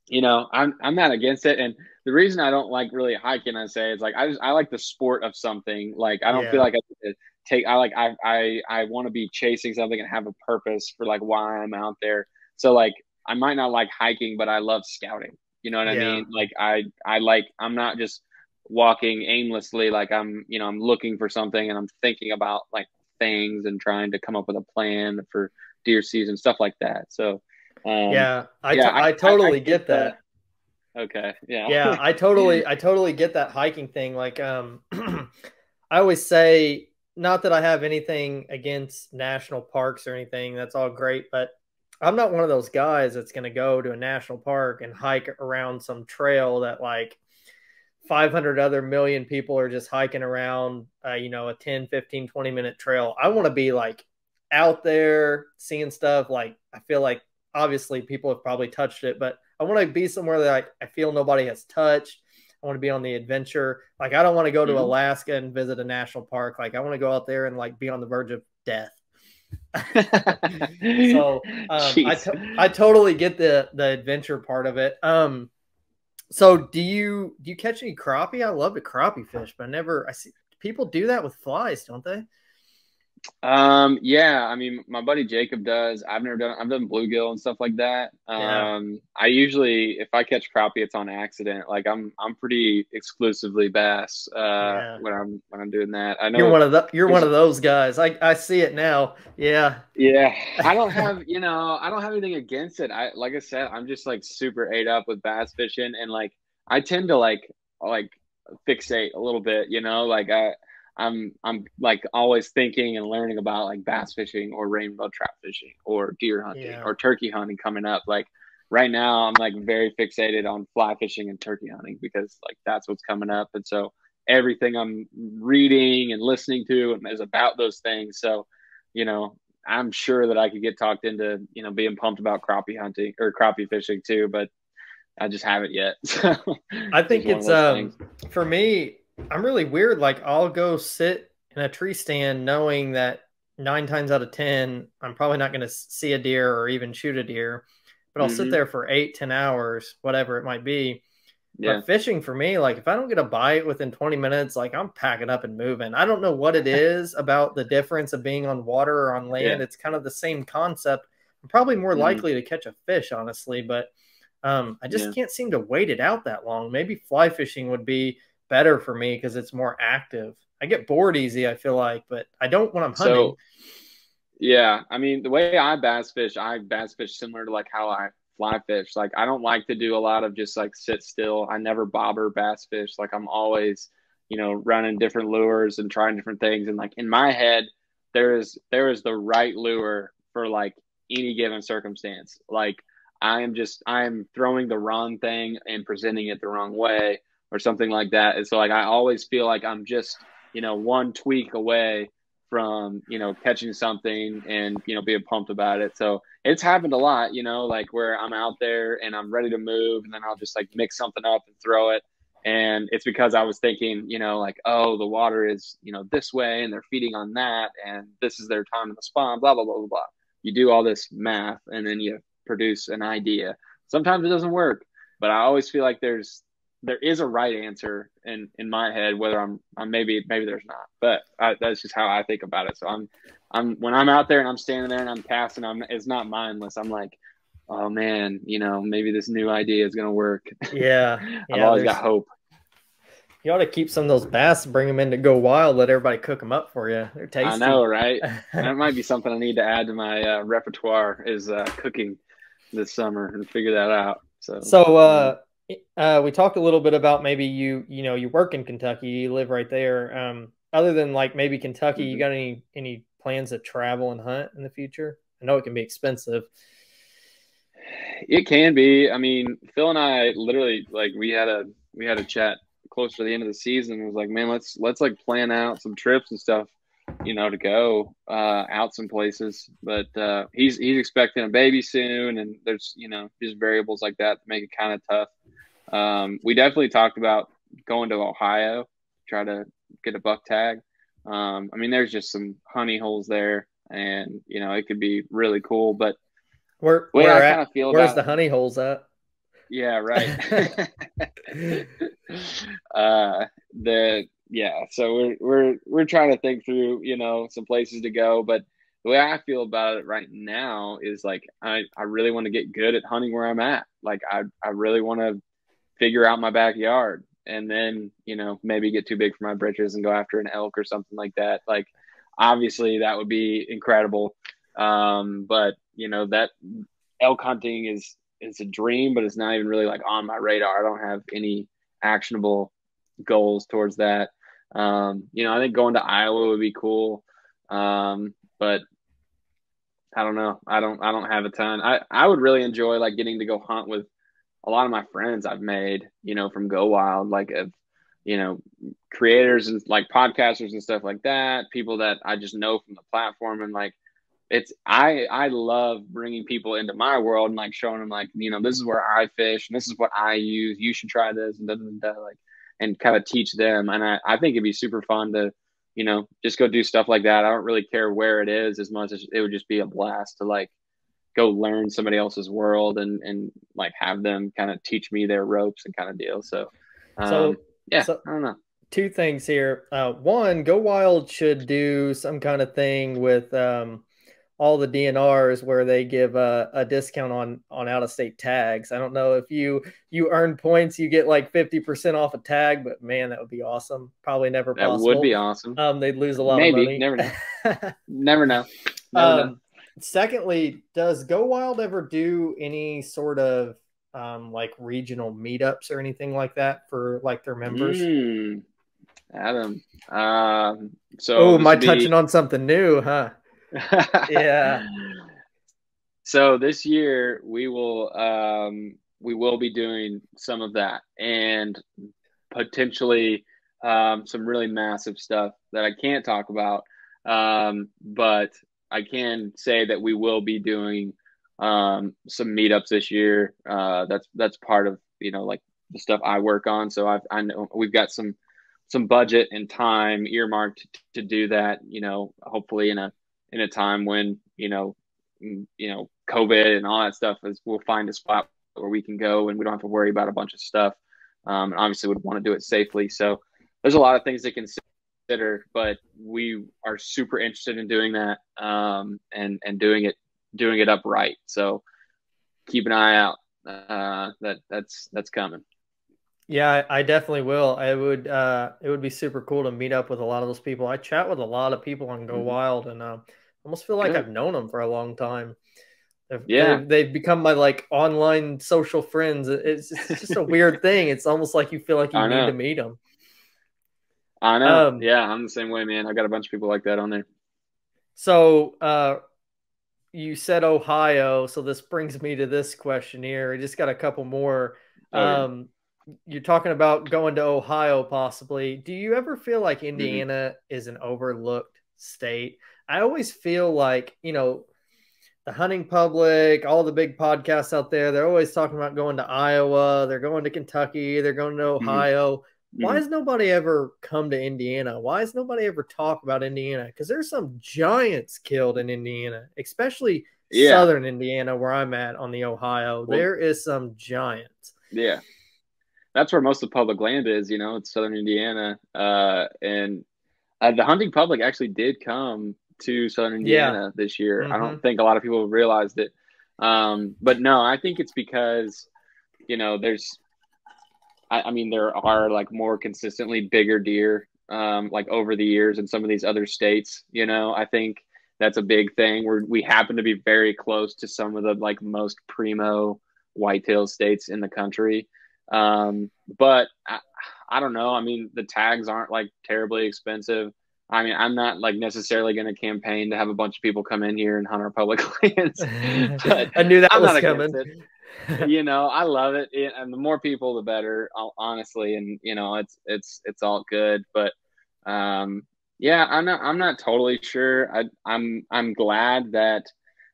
you know, I'm not against it. And the reason I don't like really hiking, I say, is like I like the sport of something. Like I don't feel like I want to be chasing something and have a purpose for like why I'm out there. So like I might not like hiking, but I love scouting. You know what I mean? Like I'm not just walking aimlessly. Like I'm looking for something and I'm thinking about like things and trying to come up with a plan for deer season, stuff like that. So I totally get that. Okay. Yeah. Yeah, I totally get that hiking thing. Like, I always say, not that I have anything against national parks or anything. That's all great, but I'm not one of those guys that's going to go to a national park and hike around some trail that like 500 other million people are just hiking around, a 10, 15, 20-minute trail. I want to be like out there seeing stuff. Like, I feel like obviously people have probably touched it, but I want to be somewhere that I feel nobody has touched. I want to be on the adventure. Like, I don't want to go to Alaska and visit a national park. Like, I want to go out there and like be on the verge of death. So I totally get the adventure part of it. So do you catch any crappie? I love to crappie fish, but I see people do that with flies, don't they? Yeah, I mean, my buddy Jacob does. I've done bluegill and stuff like that. I usually, if I catch crappie, it's on accident. Like I'm pretty exclusively bass, when I'm doing that. I know you're one of those guys. I see it now. Yeah. Yeah. I don't have anything against it. Like I said, I'm just like super ate up with bass fishing, and like, I tend to like fixate a little bit, I'm like always thinking and learning about like bass fishing or rainbow trout fishing or deer hunting or turkey hunting coming up. Like right now I'm like very fixated on fly fishing and turkey hunting because like that's what's coming up. And so everything I'm reading and listening to is about those things. So, I'm sure that I could get talked into, being pumped about crappie hunting or crappie fishing too, but I just haven't yet. So I think it's for me, I'm really weird. Like I'll go sit in a tree stand knowing that 9 times out of 10, I'm probably not going to see a deer or even shoot a deer, but I'll sit there for 8-10 hours, whatever it might be. Yeah. But fishing for me, like if I don't get a bite within 20 minutes, like I'm packing up and moving. I don't know what it is about the difference of being on water or on land. Yeah. It's kind of the same concept. I'm probably more likely to catch a fish, honestly, but I just can't seem to wait it out that long. Maybe fly fishing would be better for me because it's more active. I get bored easy, I feel like, but I don't when I'm hunting. Yeah, I mean, the way I bass fish similar to like how I fly fish. Like I don't like to do a lot of just like sit still. I never bobber bass fish. Like I'm always, running different lures and trying different things. And like in my head, there is the right lure for like any given circumstance. Like I am throwing the wrong thing and presenting it the wrong way or something like that. And so like I always feel like I'm just, one tweak away from, catching something and, being pumped about it. So it's happened a lot, like where I'm out there and I'm ready to move and then I'll just like mix something up and throw it. And it's because I was thinking, like, oh, the water is, this way and they're feeding on that. And this is their time to spawn, blah, blah, blah, blah, blah. You do all this math and then you produce an idea. Sometimes it doesn't work, but I always feel like there is a right answer in my head, whether I'm maybe there's not, but that's just how I think about it. So I'm when I'm out there and I'm standing there and I'm casting, it's not mindless. I'm like, oh man, maybe this new idea is going to work. Yeah. I've always got hope. You ought to keep some of those bass, bring them in to GoWild, let everybody cook them up for you. They're tasty. I know, right? That might be something I need to add to my repertoire is cooking this summer and figure that out. So we talked a little bit about maybe you work in Kentucky, you live right there. Other than like maybe Kentucky, you got any plans to travel and hunt in the future? I know it can be expensive. It can be. I mean, Phil and I literally like we had a chat closer to the end of the season, was like, man, let's like plan out some trips and stuff, to go out some places. But he's expecting a baby soon, and there's just variables like that make it kind of tough. We definitely talked about going to Ohio, try to get a buck tag. I mean, there's just some honey holes there, and it could be really cool. But where's the honey holes at? Yeah, right. So we're trying to think through, some places to go. But the way I feel about it right now is like I really want to get good at hunting where I'm at. Like I really want to figure out my backyard, and then maybe get too big for my britches and go after an elk or something like that. Like obviously that would be incredible. But that elk hunting is a dream, but it's not even really like on my radar. I don't have any actionable goals towards that. I think going to Iowa would be cool. But I don't know. I don't have a ton. I would really enjoy like getting to go hunt with a lot of my friends I've made, from GoWild, like of, creators and like podcasters and stuff like that, people that I just know from the platform. And like, I love bringing people into my world and like showing them like, this is where I fish and this is what I use. You should try this and like, and kind of teach them. And I think it'd be super fun to, just go do stuff like that. I don't really care where it is as much as it would just be a blast to like go learn somebody else's world and like have them kind of teach me their ropes and kind of deal. So I don't know. Two things here. One, GoWild should do some kind of thing with all the DNRs where they give a discount on out-of-state tags. I don't know if you earn points, you get like 50% off a tag, but man, that would be awesome. Probably never possible. That would be awesome. They'd lose a lot of money. Never know. Never know. Secondly, does GoWild ever do any sort of like regional meetups or anything like that for like their members? Adam. Am I touching on something new, huh? Yeah. So this year we will be doing some of that and potentially some really massive stuff that I can't talk about. But I can say that we will be doing some meetups this year. That's part of like the stuff I work on. So I know we've got some budget and time earmarked to do that. Hopefully in a time when COVID and all that stuff we'll find a spot where we can go and we don't have to worry about a bunch of stuff. And obviously would want to do it safely. So there's a lot of things to consider, but we are super interested in doing that and doing it upright. So keep an eye out. That's coming. Yeah, I definitely will. It would be super cool to meet up with a lot of those people. I chat with a lot of people on GoWild, and almost feel like I've known them for a long time. They've become my like online social friends. It's just a weird thing. It's almost like you feel like you need to meet them. I know. Yeah, I'm the same way, man. I got a bunch of people like that on there. So you said Ohio, so this brings me to this question here. I just got a couple more. You're talking about going to Ohio possibly. Do you ever feel like Indiana is an overlooked state? I always feel like, the hunting public, all the big podcasts out there, they're always talking about going to Iowa, they're going to Kentucky, they're going to Ohio. Why has nobody ever come to Indiana? Why has nobody ever talked about Indiana? Because there's some giants killed in Indiana, especially southern Indiana where I'm at on the Ohio. There is some giants. Yeah. That's where most of the public land is, it's southern Indiana. And the hunting public actually did come to southern Indiana this year. I don't think a lot of people realized it. But no, I think it's because, there are like more consistently bigger deer, like over the years in some of these other states. I think that's a big thing. We happen to be very close to some of the like most primo whitetail states in the country. But I don't know. The tags aren't like terribly expensive. I'm not like necessarily going to campaign to have a bunch of people come in here and hunt our public lands. But I knew that was coming. I love it. And the more people, the better, honestly. And, it's all good. But, yeah, I'm not totally sure. I'm glad that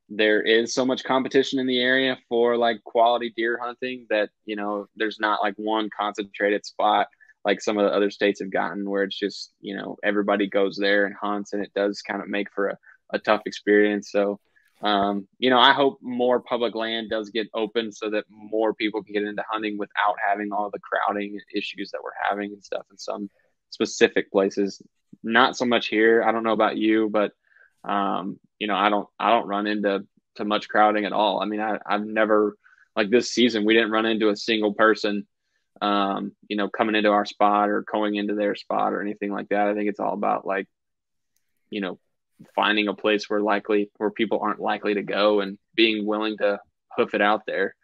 there is so much competition in the area for like quality deer hunting that, there's not like one concentrated spot like some of the other states have gotten where it's just, everybody goes there and hunts, and it does kind of make for a tough experience. So, I hope more public land does get open so that more people can get into hunting without having all the crowding issues that we're having and stuff in some specific places. Not so much here. I don't know about you, but I don't run into much crowding at all. I mean, I've never, like this season, we didn't run into a single person, coming into our spot or going into their spot or anything like that. I think it's all about like, finding a place where people aren't likely to go and being willing to hoof it out there.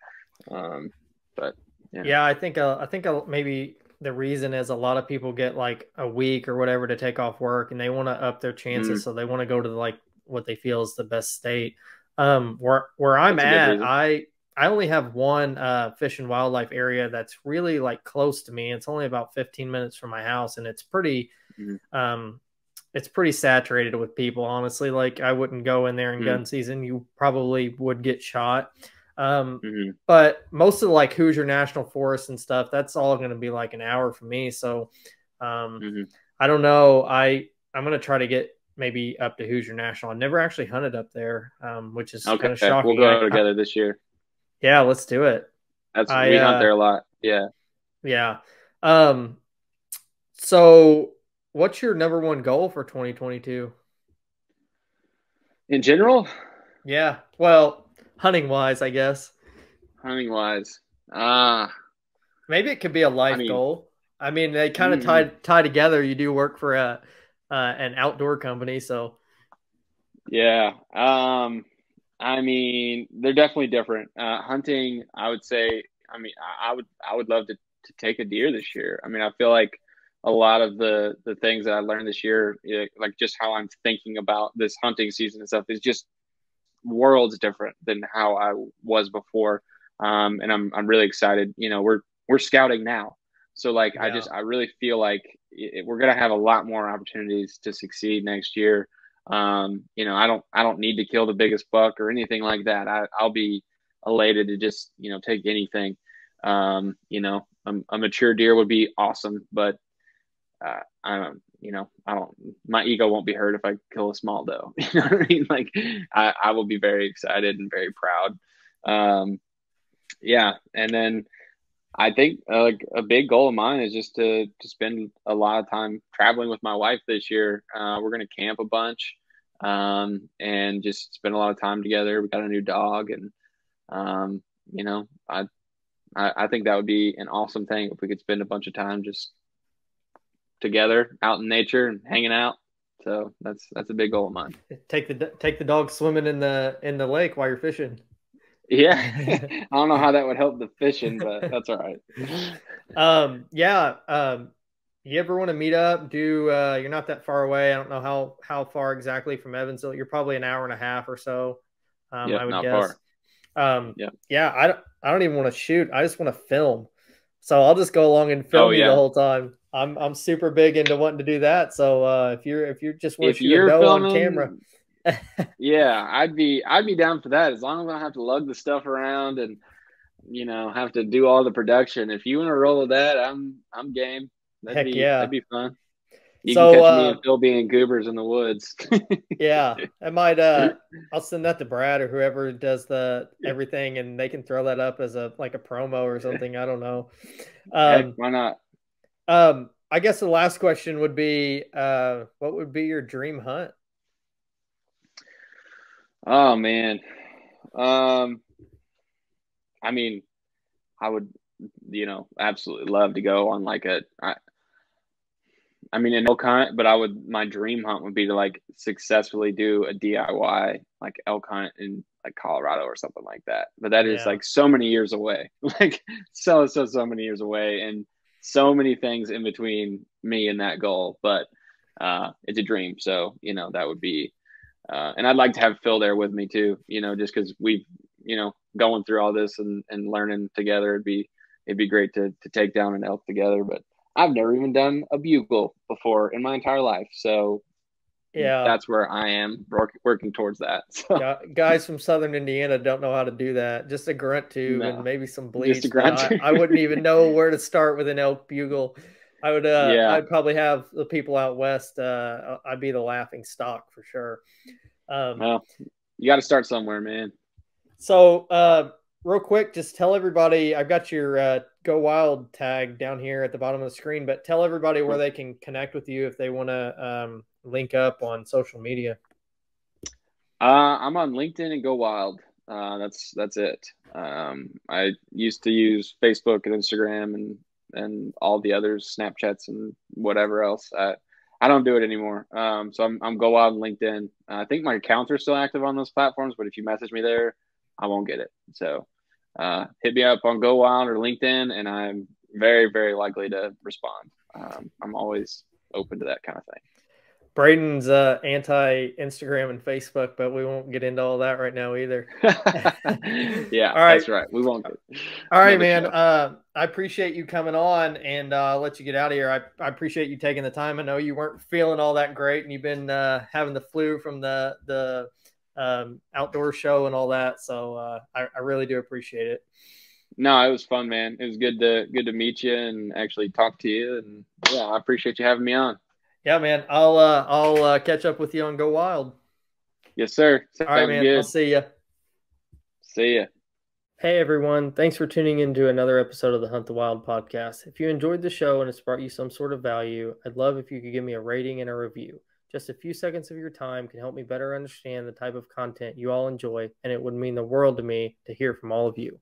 But yeah, I think maybe the reason is a lot of people get like a week or whatever to take off work, and they want to up their chances, so they want to go to like what they feel is the best state. Where I'm at, I only have one fish and wildlife area that's really like close to me. It's only about 15 minutes from my house, and it's pretty saturated with people, honestly. Like I wouldn't go in there in gun season. You probably would get shot. But most of the like Hoosier National Forest and stuff, that's all going to be like an hour for me. So I don't know. I'm going to try to get maybe up to Hoosier National. I've never actually hunted up there, which is kind of shocking. We'll go together this year. Yeah, let's do it. We hunt there a lot. Yeah. Yeah. So what's your number one goal for 2022? In general? Yeah. Well, hunting wise, I guess. Hunting wise. Maybe it could be a life goal. I mean, they kind of tie together. You do work for an outdoor company, so. Yeah. I mean, they're definitely different. Hunting, I would say, I would love to take a deer this year. I mean, I feel like a lot of the things that I learned this year, like just how I'm thinking about this hunting season and stuff, is just worlds different than how I was before. And I'm really excited. We're scouting now. So like, yeah. I really feel like we're going to have a lot more opportunities to succeed next year. I don't need to kill the biggest buck or anything like that. I'll be elated to just, take anything. A mature deer would be awesome, but my ego won't be hurt if I kill a small doe. You know what I mean? Like I will be very excited and very proud. Yeah. And then I think like a big goal of mine is just to spend a lot of time traveling with my wife this year. We're going to camp a bunch, and just spend a lot of time together. We got a new dog, and, I think that would be an awesome thing if we could spend a bunch of time just together out in nature and hanging out. So that's a big goal of mine. Take the dog swimming in the lake while you're fishing. Yeah. I don't know how that would help the fishing, but that's all right. Yeah. You ever want to meet up? You're not that far away. I don't know how far exactly from Evansville. You're probably an hour and a half or so. I would guess. Far. Yeah. I don't even want to shoot. I just want to film. So I'll just go along and film you the whole time. I'm super big into wanting to do that. So if you just want to shoot a doe on camera. Yeah, I'd be down for that, as long as I don't have to lug the stuff around and have to do all the production. If you want to roll with that, I'm game. That'd be fun. You can catch me and Phil being goobers in the woods. Yeah, I might. I'll send that to Brad or whoever does everything, and they can throw that up as a promo or something. I don't know. Heck, why not? I guess the last question would be, what would be your dream hunt? Oh man. I mean, I would, absolutely love to go on like an elk hunt, but my dream hunt would be to like successfully do a DIY like elk hunt in like Colorado or something like that. But that is like so many years away, like so many years away, and so many things in between me and that goal. But it's a dream. So, that would be, and I'd like to have Phil there with me too, just because we've, going through all this and learning together. It'd be great to take down an elk together. But I've never even done a bugle before in my entire life, so Yeah, that's where I am working towards that. So guys from Southern Indiana don't know how to do that. Just a grunt tube and no, maybe some just a bleach, but grunt. I wouldn't even know where to start with an elk bugle. Yeah. I'd probably have the people out west. I'd be the laughing stock for sure. Well, you got to start somewhere, man. So, real quick, just tell everybody, I've got your GoWild tag down here at the bottom of the screen, but tell everybody where they can connect with you if they want to link up on social media. I'm on LinkedIn and GoWild. That's it. I used to use Facebook and Instagram and all the others, Snapchats and whatever else. I don't do it anymore. So I'm GoWild and LinkedIn. I think my accounts are still active on those platforms, but if you message me there, I won't get it. So hit me up on GoWild or LinkedIn, and I'm very, very likely to respond. I'm always open to that kind of thing. Brayden's anti-Instagram and Facebook, but we won't get into all that right now either. Yeah, all right. That's right. We won't get all right, man. I appreciate you coming on, and I'll let you get out of here. I appreciate you taking the time. I know you weren't feeling all that great, and you've been having the flu from the outdoor show and all that. So I really do appreciate it. No, it was fun, man. It was good to meet you and actually talk to you. And yeah, I appreciate you having me on. Yeah, man. I'll catch up with you on GoWild. Yes, sir. All right, man. Good. I'll see you. See ya. Hey, everyone. Thanks for tuning in to another episode of the Hunt the Wild podcast. If you enjoyed the show and it's brought you some sort of value, I'd love if you could give me a rating and a review. Just a few seconds of your time can help me better understand the type of content you all enjoy, and it would mean the world to me to hear from all of you.